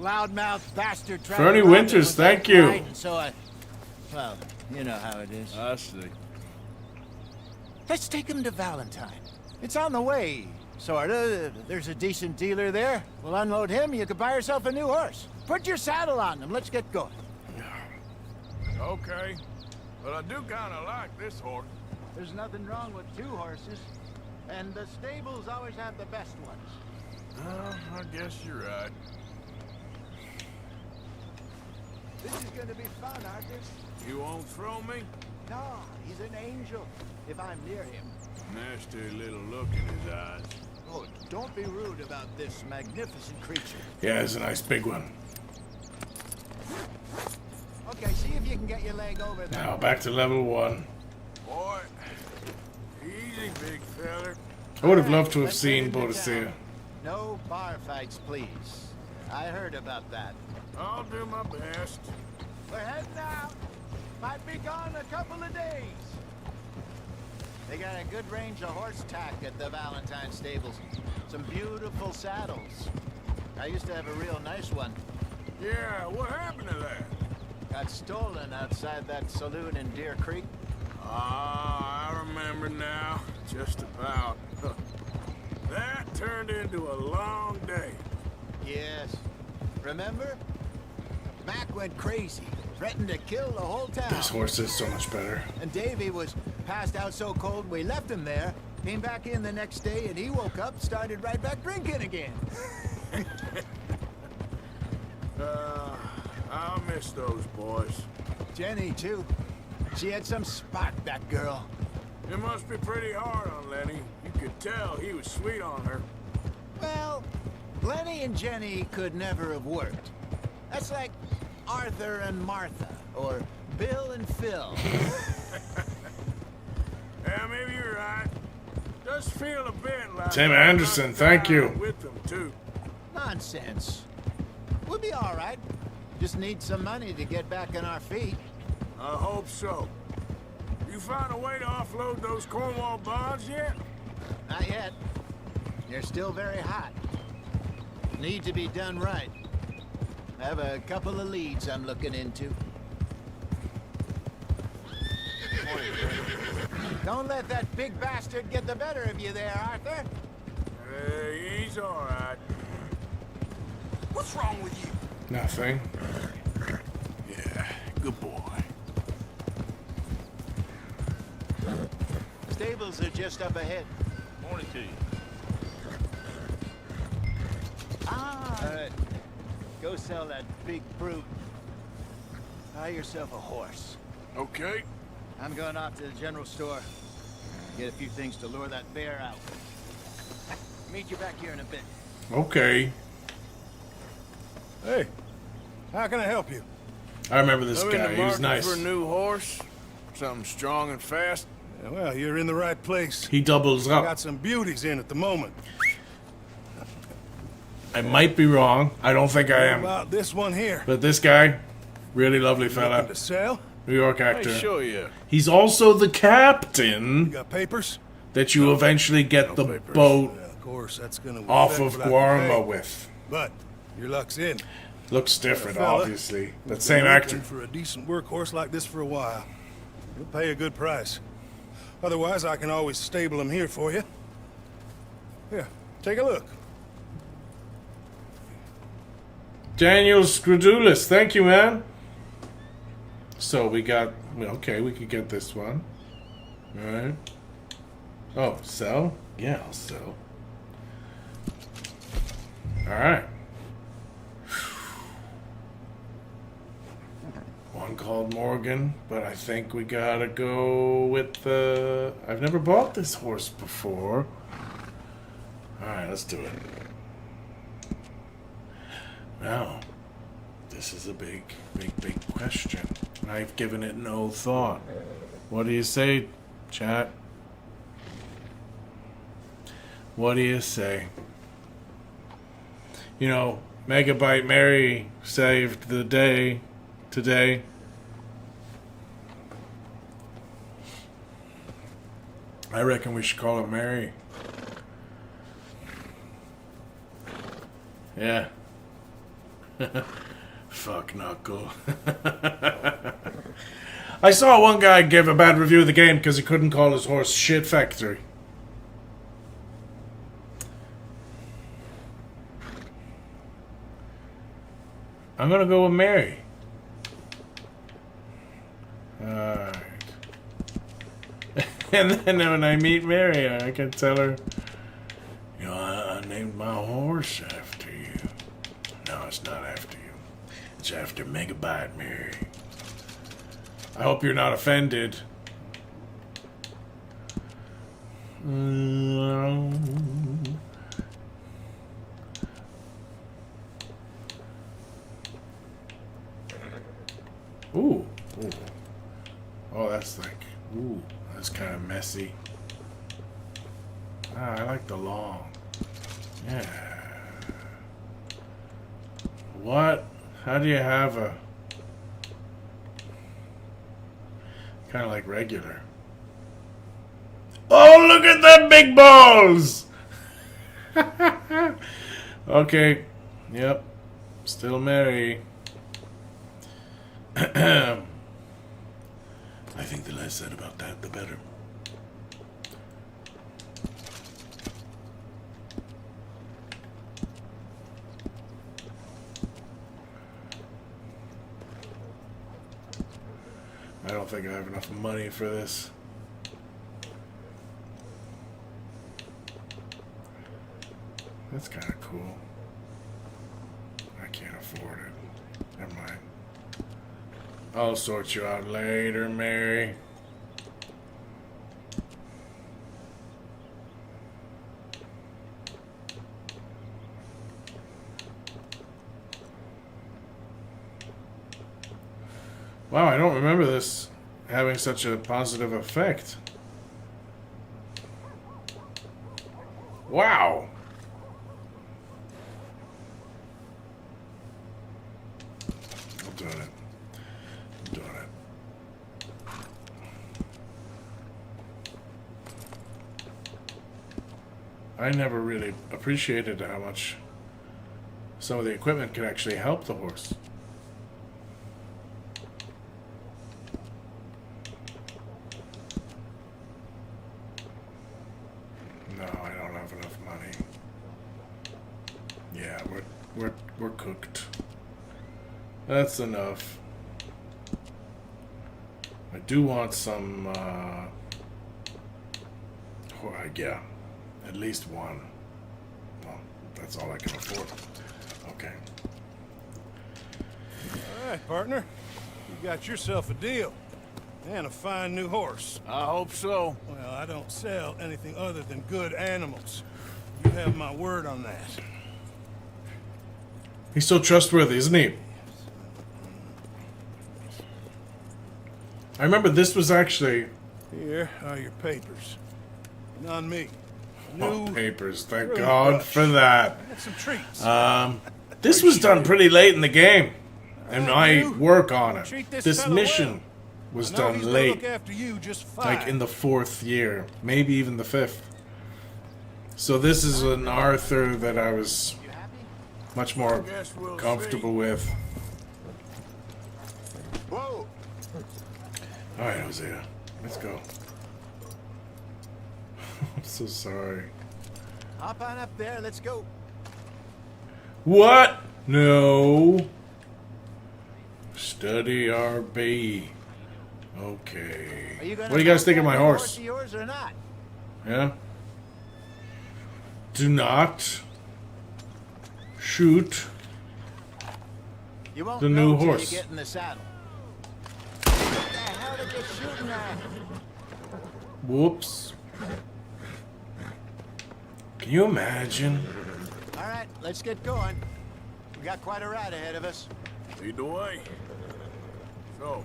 loudmouth bastard. Fernie traveling around Winters, with thank that you. ride, and so well, you know how it is. I see. Let's take him to Valentine. It's on the way, sorta. There's a decent dealer there. We'll unload him, you could buy yourself a new horse. Put your saddle on him, let's get going. Okay. But I do kind of like this horse. There's nothing wrong with 2 horses. And the stables always have the best ones. I guess you're right. This is gonna be fun, Arthur. You won't throw me? No, he's an angel, if I'm near him. Nasty little look in his eyes. Oh, don't be rude about this magnificent creature. Yeah, it's a nice big one. Okay, see if you can get your leg over there. Now back to level 1. Boy, easy, big feller. I would have loved to have Let's seen head into Bodicea. town. No bar fights, please. I heard about that. I'll do my best. We're heading out. Might be gone a couple of days. They got a good range of horse tack at the Valentine stables. Some beautiful saddles. I used to have a real nice one. Yeah, what happened to that? Got stolen outside that saloon in Deer Creek. Ah, I remember now. Just about. That turned into a long day. Yes. Remember? Mac went crazy. Threatened to kill the whole town. This horse is so much better. And Davy was passed out so cold we left him there. Came back in the next day and he woke up, started right back drinking again. I'll miss those boys. Jenny, too. She had some spark, that girl. It must be pretty hard on Lenny. You could tell he was sweet on her. Well, Lenny and Jenny could never have worked. That's like Arthur and Martha, or Bill and Phil. Yeah, maybe you're right. Does feel a bit like Tim I'm Anderson, not thank you. tired with them too. Nonsense. We'll be all right. Just need some money to get back on our feet. I hope so. You find a way to offload those Cornwall bonds yet? Not yet. They're still very hot. Need to be done right. I have a couple of leads I'm looking into. Don't let that big bastard get the better of you there, Arthur. He's all right. What's wrong with you? Nothing. Yeah, good boy. Stables are just up ahead. Morning to you. All right. Go sell that big brute. Buy yourself a horse. Okay. I'm going off to the general store. Get a few things to lure that bear out. Meet you back here in a bit. Okay. Hey, how can I help you? I remember this I'm in guy. the He was market nice. for a new horse. Something strong and fast. Yeah, well, you're in the right place. He doubles Got up. some beauties in at the moment. I might be wrong. I don't think I How am. about this one here? But this guy, really lovely Looking fella. to sell? New York Hey, actor. show you. He's also the captain You got papers? that you eventually get the papers. boat Yeah, of course, that's gonna off affect of what I can Guarma pay. with. But your luck's in. Looks different, Fella, obviously. But Been same looking actor. for a decent workhorse like this for a while. You'll pay a good price. Otherwise, I can always stable him here for you. Here, take a look. Daniel Scrodulus, thank you, man. So we got, okay, we could get this one. Alright. Oh, sell? Yeah, I'll sell. Alright. One called Morgan, but I think we gotta go with the... I've never bought this horse before. Alright, let's do it. Now, this is a big question. I've given it no thought. What do you say, chat? What do you say? You know, Megabyte Mary saved the day today. I reckon we should call it Mary. Yeah. Fuck Knuckle. I saw one guy give a bad review of the game because he couldn't call his horse Shit Factory. I'm gonna go with Mary. Alright. And then when I meet Mary, I can tell her, you know, I named my horse after you. No, it's not after you. It's after Megabyte Mary. I hope you're not offended. Ooh. Ooh. Oh, that's like, ooh, that's kind of messy. Ah, I like the long. Yeah. What? How do you have a... Kind of like regular. Oh, look at them big balls! Okay. Yep. Still Mary. I think the less said about that, the better. I don't think I have enough money for this. That's kind of cool. I can't afford it. Never mind. I'll sort you out later, Mary. Wow, I don't remember this having such a positive effect. Wow. I'm doing it. I'm doing it. I never really appreciated how much some of the equipment could actually help the horse. We're cooked. That's enough. I do want some, yeah, at least one. Well, that's all I can afford. Okay. All right, partner. You got yourself a deal. And a fine new horse. I hope so. Well, I don't sell anything other than good animals. You have my word on that. He's so trustworthy, isn't he? I remember this was actually... Here are your papers. And on me. Oh, papers. Thank God for that. Get some treats. This was done pretty late in the game. And I work on it. This mission was done late. Like in the 4th year. Maybe even the 5th. So this is an Arthur that I was... much more comfortable with. Whoa! Alright, Hosea. Let's go. I'm so sorry. Hop on up there, let's go. What? No. Study RB. Okay. Are you gonna What do you guys think of back my that horse? of yours or not? Yeah? Do not shoot You won't the know new till horse. you get in the saddle. What the hell did you shooting at? Whoops. Can you imagine? All right, let's get going. We got quite a ride ahead of us. Lead the way. So,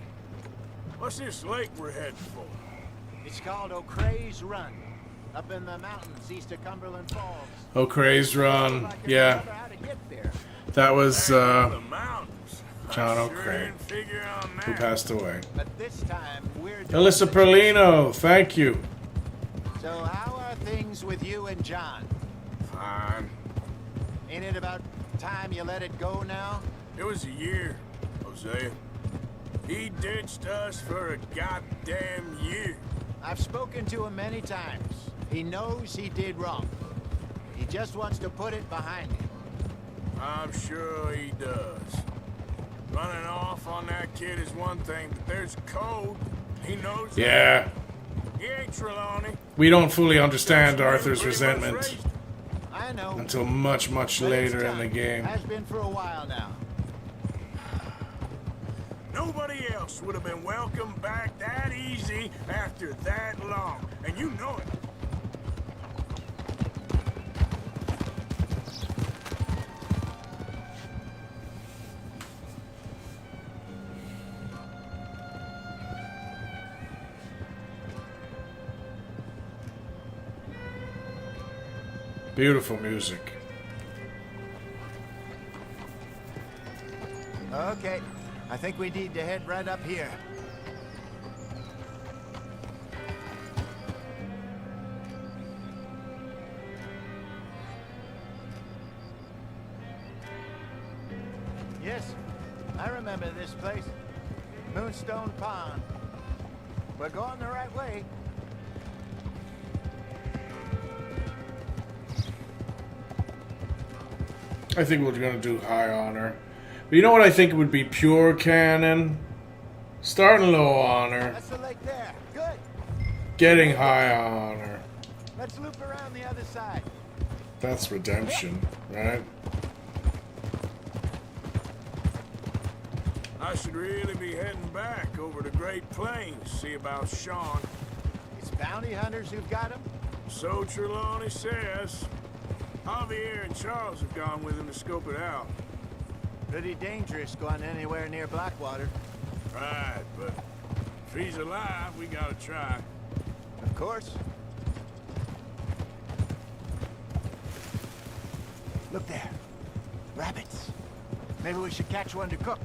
what's this lake we're heading for? It's called O'Creagh's Run, up in the mountains east of Cumberland Falls. O'Creagh's Run. Like I Yeah. remember how to get there. That was The mountains. John I O'Craig, Sure didn't figure on who that. passed away. But this time we're Alyssa Perlino, thank you. So how are things with you and John? Fine. Ain't it about time you let it go now? It was a year, Hosea. He ditched us for a goddamn year. I've spoken to him many times. He knows he did wrong. He just wants to put it behind him. I'm sure he does. Running off on that kid is one thing, but there's code. He knows Yeah. that. He ain't Trelawney. We don't fully understand Arthur's resentment I know. until much, much but it's later in the time. game. Has been for a while now. Nobody else would have been welcomed back that easy after that long. And you know it. Beautiful music. Okay. I think we need to head right up here. Yes, I remember this place. Moonstone Pond. We're going the right way. I think we're gonna do high honor. But you know what I think would be pure canon? Starting low honor, That's the lake there. Good. getting high honor. Let's loop around the other side. That's redemption, right? I should really be heading back over the Great Plains, see about Sean. It's bounty hunters who've got him. So Trelawney says. Javier and Charles have gone with him to scope it out. Pretty dangerous going anywhere near Blackwater. Right, but if he's alive, we gotta try. Of course. Look there. Rabbits. Maybe we should catch one to cook.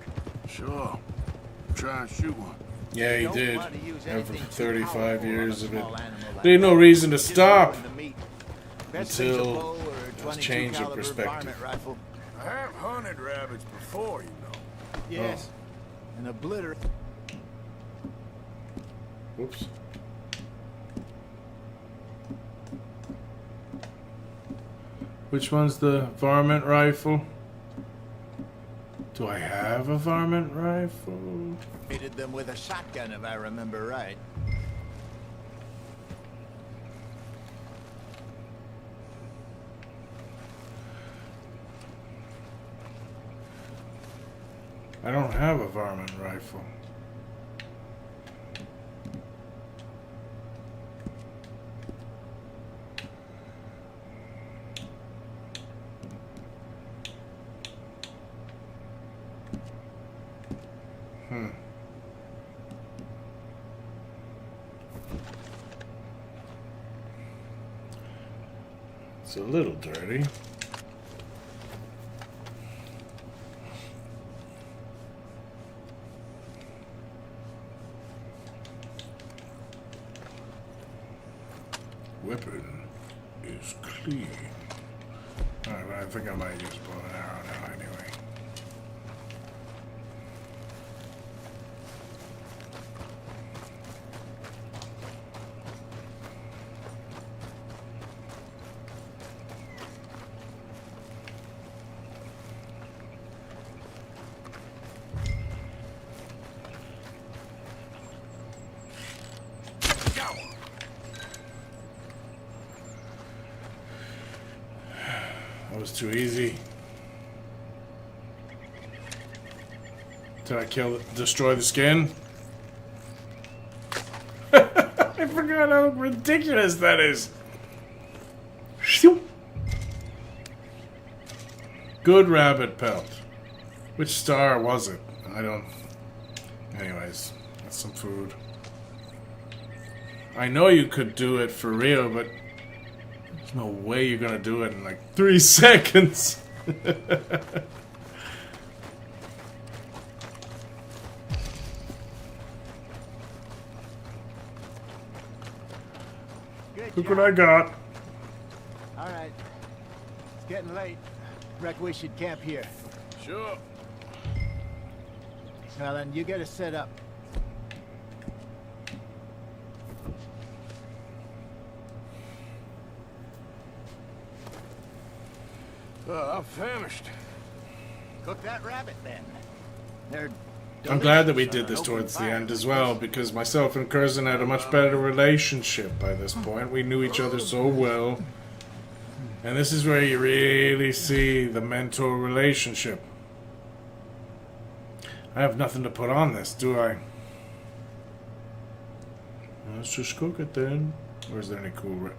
Sure. Try and shoot one. Yeah, he Don't did. want to use After anything too 35 powerful years on of a it. small animal like There's no that. reason to Just stop ruin the meat. Best thing's a until bow or a let's 22 change the caliber perspective. varmint rifle. I have hunted rabbits before, you know. Yes. And obliterate. Whoops. Which one's the varmint rifle? Do I have a varmint rifle? Raided them with a shotgun, if I remember right. I don't have a varmint rifle. It's a little dirty. Weapon is clean. Alright, I think I might use bow and arrow now anyway. That was too easy. Did I destroy the skin? I forgot how ridiculous that is. Good rabbit pelt. Which star was it? I don't... Anyways, that's some food. I know you could do it for real, but there's no way you're gonna do it in like 3 seconds. Look what I got. All right. It's getting late. Reckon we should camp here. Sure. Well, then you get us set up. I'm famished. Cook that rabbit, then. They're I'm glad that we delicious did on this an towards the open fire end as like well, this. because myself and Curzon had a much better relationship by this point. We knew each other so well. And this is where you really see the mentor relationship. I have nothing to put on this, do I? Let's just cook it then. Or is there any cool...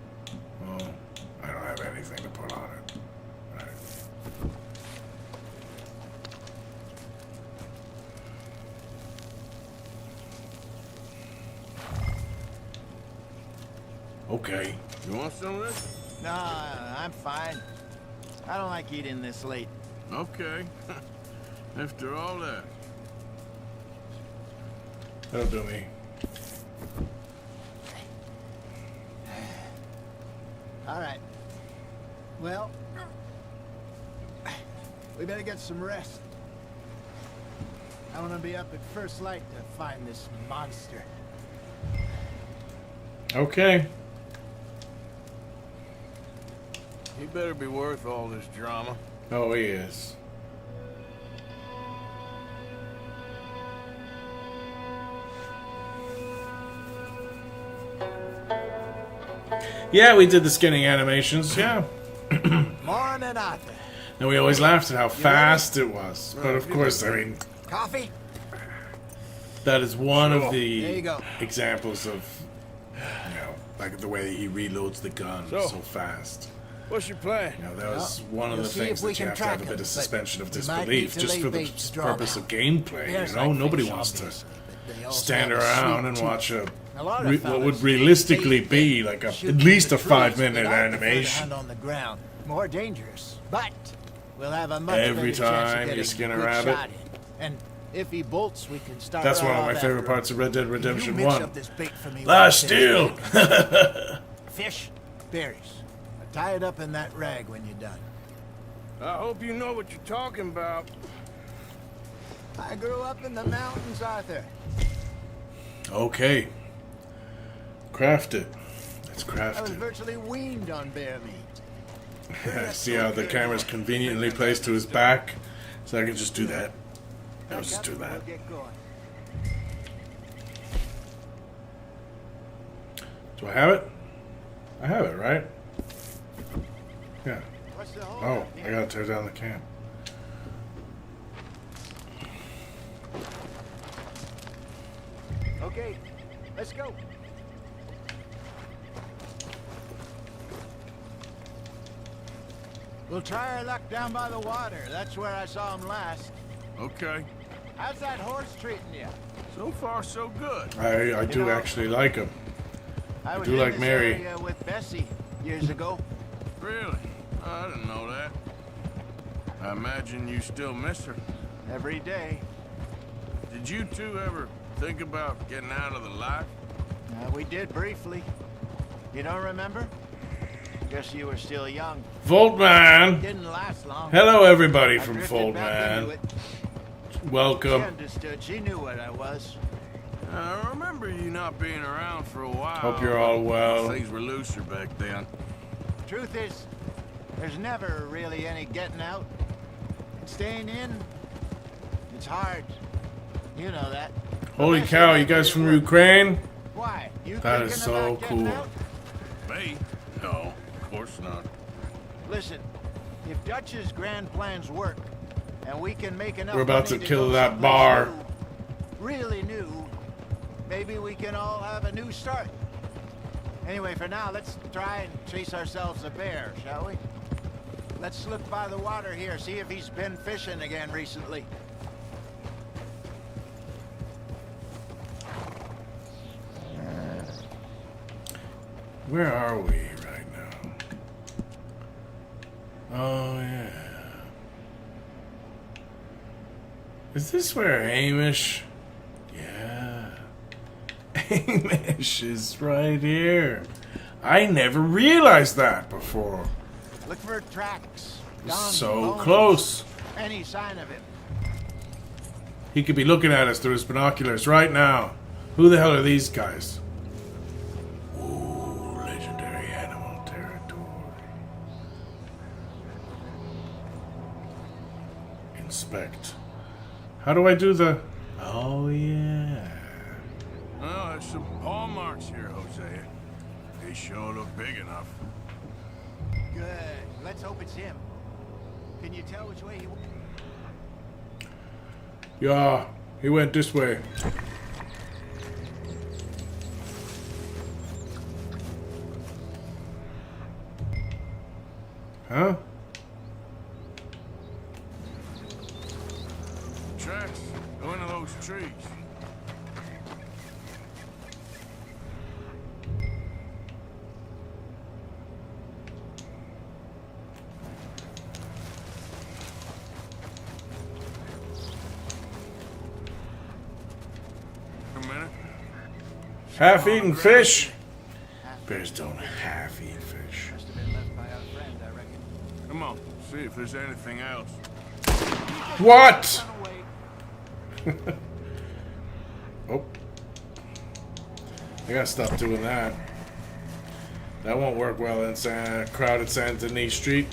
Oh, I don't have anything to put on it. Right. Okay. You want some of this? No, I'm fine. I don't like eating this late. Okay. After all that. That'll do me. All right. Well, we better get some rest. I want to be up at first light to find this monster. Okay. He better be worth all this drama. Oh, he is. Yeah, we did the skinning animations, yeah. Morning, Arthur. And we always laughed at how fast it was. But of course, I mean, Coffee? that is one of There the you go. examples of, you know, like the way that he reloads the gun so fast. What's your plan? You know, that was one of We'll the see things if we that you can have to have track a bit him, of suspension of but we might need disbelief, to just lay for the bait to draw them purpose out. of gameplay. Bears You know, like nobody fish, wants to obviously, but they also stand have a around sweet and tooth. watch A lot of what would fellas realistically bait be like a, shoot at from least the a trees, 5-minute but I prefer to animation. hunt on the ground. More dangerous, but we'll have a much Every better chance of time you getting skin a good rabbit. shot in. And if he bolts, we can start. That's right one of my off favorite after parts of Red Dead him. Redemption You mix 1. up this bait for me Last when you steal! finish. Fish, berries. Tie it up in that rag when you're done. I hope you know what you're talking about. I grew up in the mountains, Arthur. Okay. Craft it. Let's I craft was it. virtually weaned on bear meat. See how the camera's conveniently placed to his back? So I can just do that. I'll just do that. We'll get going. Do I have it? I have it, right? Yeah. What's the hold Oh, up I here? gotta tear down the camp. Okay, let's go. We'll try our luck down by the water. That's where I saw him last. Okay. How's that horse treating you? So far, so good. I do know- actually like him. I was do in like this Mary. area with Bessie years ago. Really? I didn't know that. I imagine you still miss her. Every day. Did you two ever think about getting out of the life? We did briefly. You don't remember? Guess you were still young. Voltman! Didn't last long. Hello, everybody I from drifted back into Voltman. it. She Welcome. understood. She knew what I was. I remember you not being around for a while. Hope you're all well. Things were looser back then. Truth is, there's never really any getting out. Staying in, it's hard. You know that. Holy Especially cow, you when guys you're from at work. Ukraine? Why? You That thinking is so about getting cool. out? Me? No, of course not. Listen, If Dutch's grand plans work, and we can make enough We're about money to kill go that someplace bar. new, really new, maybe we can all have a new start. Anyway, for now, let's try and chase ourselves a bear, shall we? Let's slip by the water here, see if he's been fishing again recently. Where are we right now? Oh, yeah. Is this where Hamish? Yeah. Hamish is right here. I never realized that before. Look for tracks. It's dung, so bones, close. Any sign of him. He could be looking at us through his binoculars right now. Who the hell are these guys? Ooh, legendary animal territory. Inspect. How do I do the... Oh, yeah. Oh, there's some paw marks here, Hosea. They sure look big enough. Good. Let's hope it's him. Can you tell which way he went? Yeah, he went this way. Huh? Tracks. Go into those trees. A minute. Half-eaten fish? Bears don't half-eat fish. Must have been left by our friend, I reckon. Come on, see if there's anything else. What? Run away. Oh. I gotta stop doing that. That won't work well in crowded Saint Denis Street.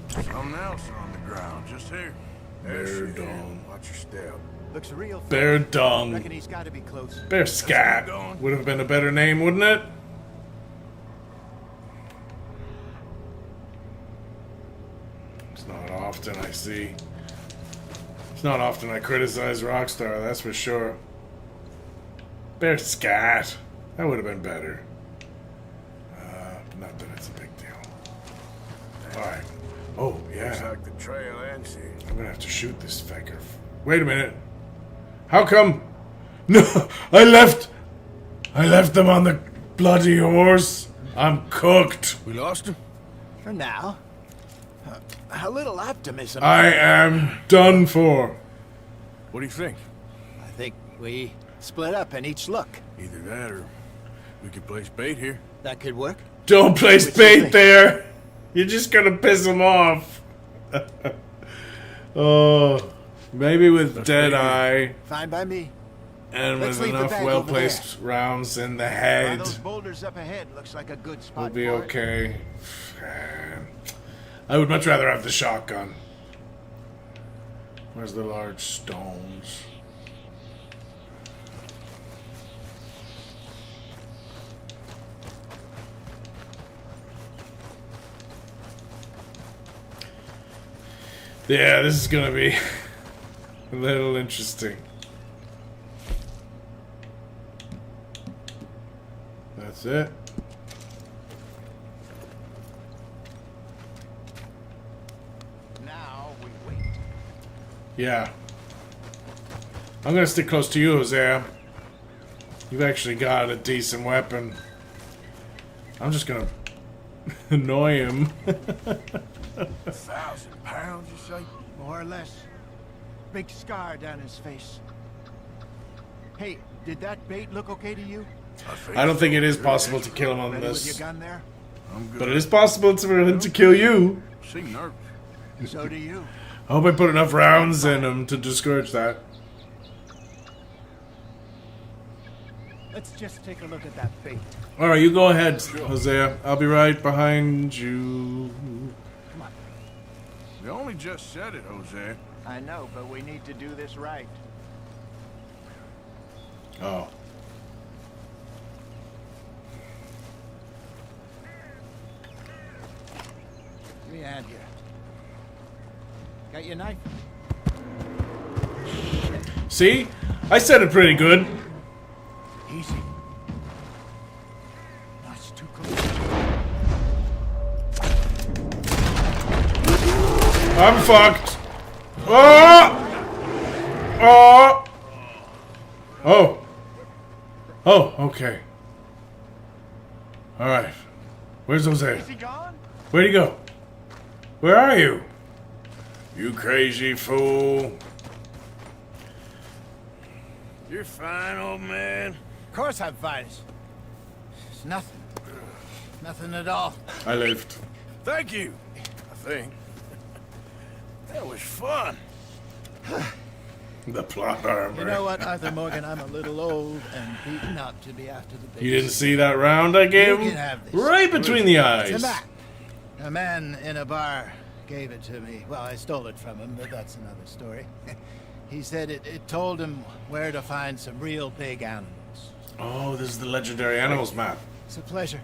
Something else on the ground, just here. Bear There she is. dung. Watch your step. Looks real. Bear fresh. dung. Reckon he's got to be close. Bear scat. keep going. Would have been a better name, wouldn't it? It's not often I see. It's not often I criticize Rockstar, that's for sure. Bear scat. That would have been better. Not that it's a big deal. Alright. Oh, Looks yeah. like the trail ends here. I'm gonna have to shoot this fecker. Wait a minute. How come? No, I left them on the bloody horse. I'm cooked. We lost him? For now. A little optimism. I am done for. What do you think? I think we split up and each look. Either that or we could place bait here. That could work. Don't place What do you bait think? there. You're just gonna piss him off. Oh, maybe with Deadeye Fine by me. and Let's with leave the enough bag well-placed rounds in the By head, those boulders up ahead looks like a good spot. we'll be for it. okay. I would much rather have the shotgun. Where's the large stones? Yeah, this is gonna be a little interesting. That's it. Now we wait. Yeah. I'm gonna stick close to you, Hosea. You've actually got a decent weapon. I'm just gonna annoy him. 1,000 pounds, you say? More or less. Big scar down his face. Hey, did that bait look okay to you? I don't think it is possible to kill him on Ready with this. your gun there? I'm good. But it is possible for him to kill you. Seem nervous. So do you. I hope I put enough rounds in him to discourage that. Let's just take a look at that bait. Alright, you go ahead, Hosea. I'll be right behind you. You only just said it, Jose. I know, but we need to do this right. Oh. me a hand here. Got your knife? See? I said it pretty good. Easy. That's too close. I'm fucked. Oh! Oh! Oh. Oh, okay. Alright. Where's Jose? Is he gone? Where'd he go? Where are you? You crazy fool. You're fine, old man. Of course I'm fine. It's nothing. Nothing at all. I lived. Thank you, I think. That was fun. The plot armor. You know what, Arthur Morgan? I'm a little old and beaten up to be after the big. You didn't see that round I gave You him? can have this. Right between the It's eyes. a map. A man in a bar gave it to me. Well, I stole it from him, but that's another story. He said it told him where to find some real big animals. Oh, this is the legendary animals map. It's a pleasure.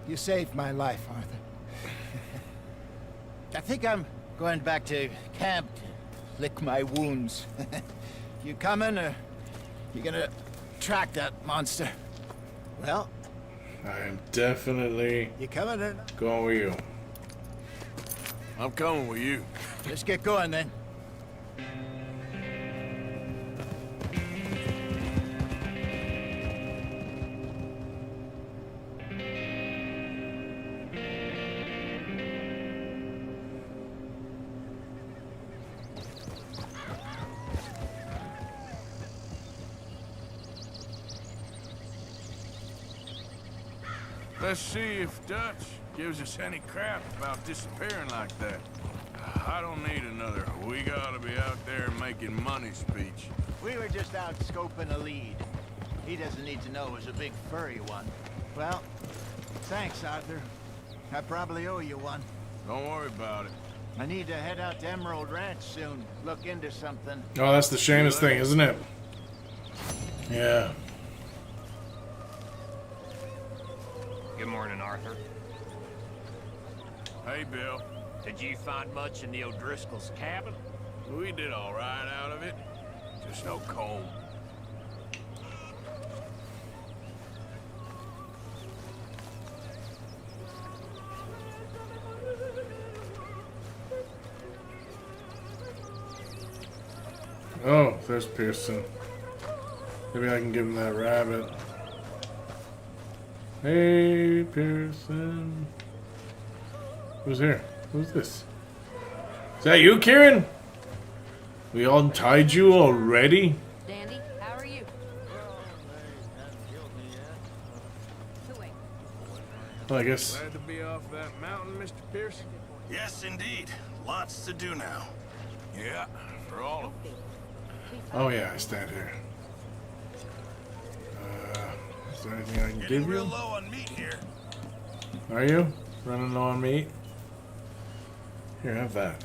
You saved my life, Arthur. I think I'm going back to camp to lick my wounds. You coming, or you gonna track that monster? Well, I am definitely you coming or not? going with you. I'm coming with you. Let's get going then. Let's see if Dutch gives us any crap about disappearing like that. I don't need another "we gotta be out there making money" speech. We were just out scoping a lead. He doesn't need to know it was a big furry one. Well, thanks, Arthur. I probably owe you one. Don't worry about it. I need to head out to Emerald Ranch soon. Look into something. Oh, that's the Seamus thing, isn't it? Yeah. Good morning, Arthur. Hey, Bill. Did you find much in the O'Driscoll's cabin? We did all right out of it. Just no comb. Oh, there's Pearson. Maybe I can give him that rabbit. Hey, Pearson. Who's here? Who's this? Is that you, Kieran? We untied you already? Dandy, how are you? Wait. Well, I guess. Glad to be off that mountain, Mr. Pearson. Yes, indeed. Lots to do now. Yeah, for all of us. Oh, yeah, I stand here. Is there anything I can Getting give real you? low on meat here. Are you? Running low on meat? Here, have that.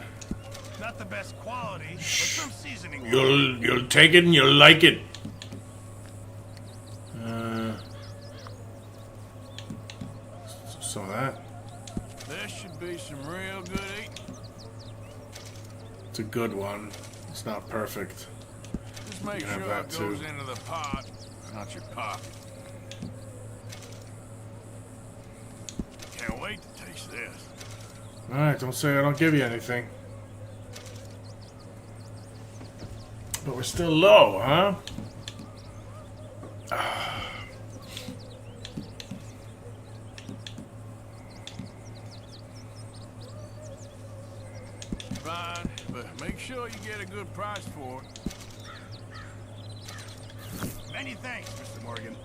Not the best quality, but some seasoning. You'll take it and you'll like it. So that. There should be some real good eating. It's a good one. It's not perfect. Just make You can have sure that it goes too. into the pot, not your pocket. Can't wait to taste this. Alright, don't say I don't give you anything. But we're still low, huh? Fine, but make sure you get a good price for it. Many thanks, Mr. Morgan.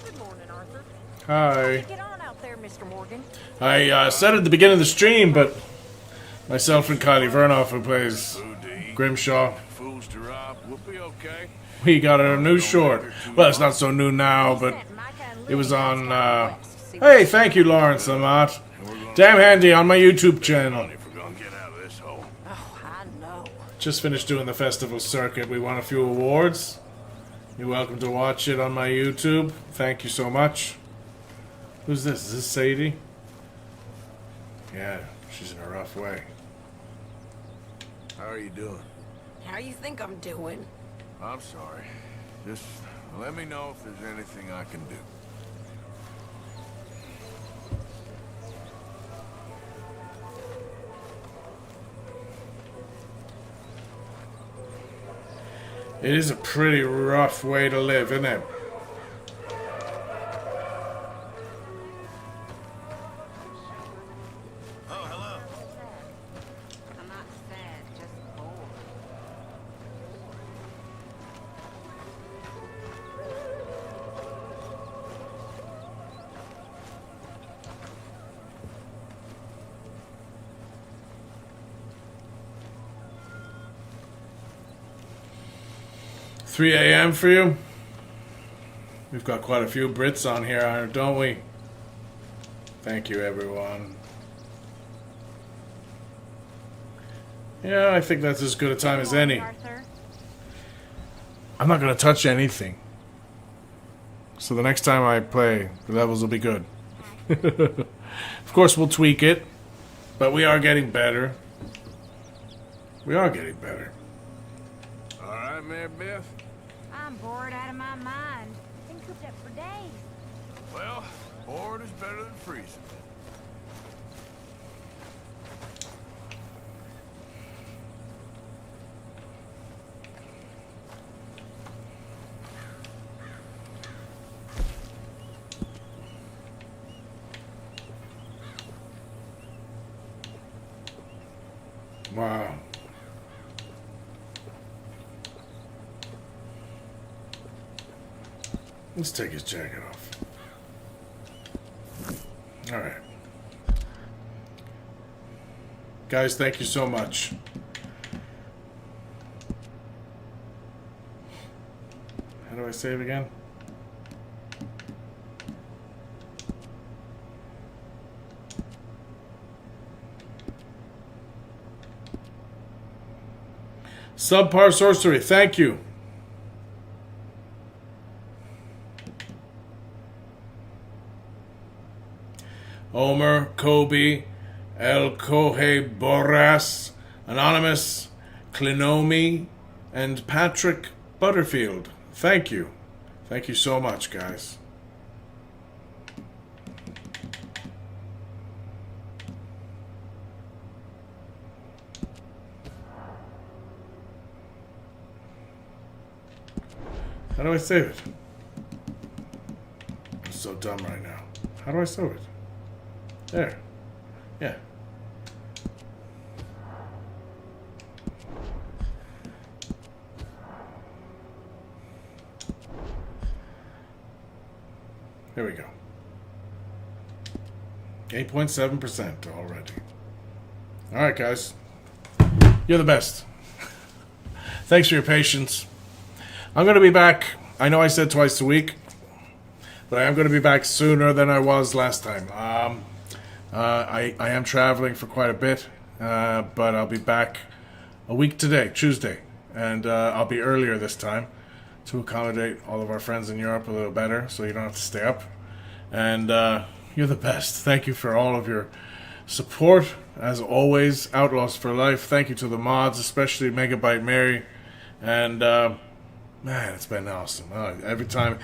Good morning, Arthur. Hi. Get on out there, Mr. Morgan. I said at the beginning of the stream, but myself and Kylie Vernoff, who plays Food to eat, Grimshaw, fools to rob. We'll be okay. we got a new short. Well, it's not so new now, but it was on, hey, thank you, Lawrence Amat. Damn handy on my YouTube channel. If we're gonna get out of this hole. Oh, I know. Just finished doing the festival circuit. We won a few awards. You're welcome to watch it on my YouTube. Thank you so much. Who's this? Is this Sadie? Yeah, she's in a rough way. How are you doing? How you think I'm doing? I'm sorry. Just let me know if there's anything I can do. It is a pretty rough way to live, isn't it? Oh, hello. I'm not sad, just bored. $3 a.m. for you? We've got quite a few Brits on here, don't we? Thank you, everyone. Yeah, I think that's as good a time as any. Arthur. I'm not going to touch anything. So the next time I play, the levels will be good. Of course, we'll tweak it. But we are getting better. We are getting better. All right, Mary Beth? I'm bored out of my mind. Been cooped up for days. Well, bored is better than freezing. Wow. Let's take his jacket off. Alright. Guys, thank you so much. How do I save again? Subpar Sorcery, thank you. Omer, Kobe, El Kohe Boras, Anonymous, Klinomi, and Patrick Butterfield. Thank you. Thank you so much, guys. How do I save it? I'm so dumb right now. How do I save it? There. Yeah. There we go. 8.7% already. Alright, guys. You're the best. Thanks for your patience. I'm going to be back. I know I said twice a week, but I am going to be back sooner than I was last time. I am traveling for quite a bit, but I'll be back a week today, Tuesday, and I'll be earlier this time to accommodate all of our friends in Europe a little better, so you don't have to stay up. And you're the best. Thank you for all of your support, as always. Outlaws for Life. Thank you to the mods, especially Megabyte Mary, and man, it's been awesome. Every time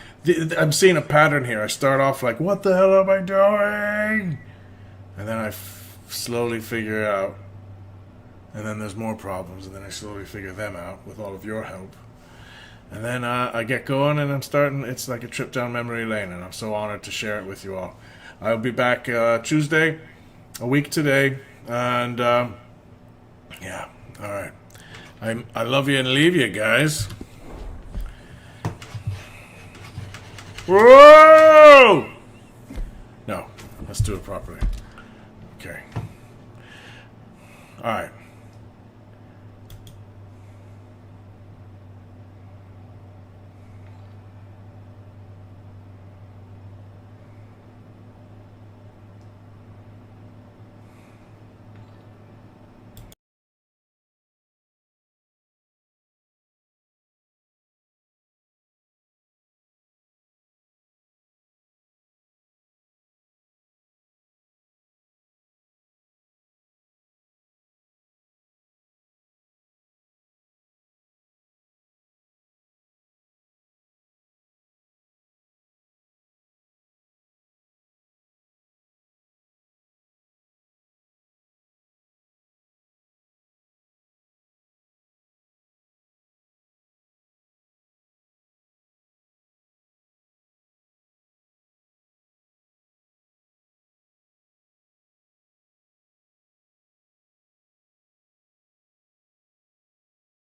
I'm seeing a pattern here. I start off like, what the hell am I doing? And then I slowly figure out. And then there's more problems. And then I slowly figure them out with all of your help. And then I get going and I'm starting. It's like a trip down memory lane. And I'm so honored to share it with you all. I'll be back Tuesday, a week today. And yeah, all right. I love you and leave you, guys. Whoa! No, let's do it properly. Okay. All right.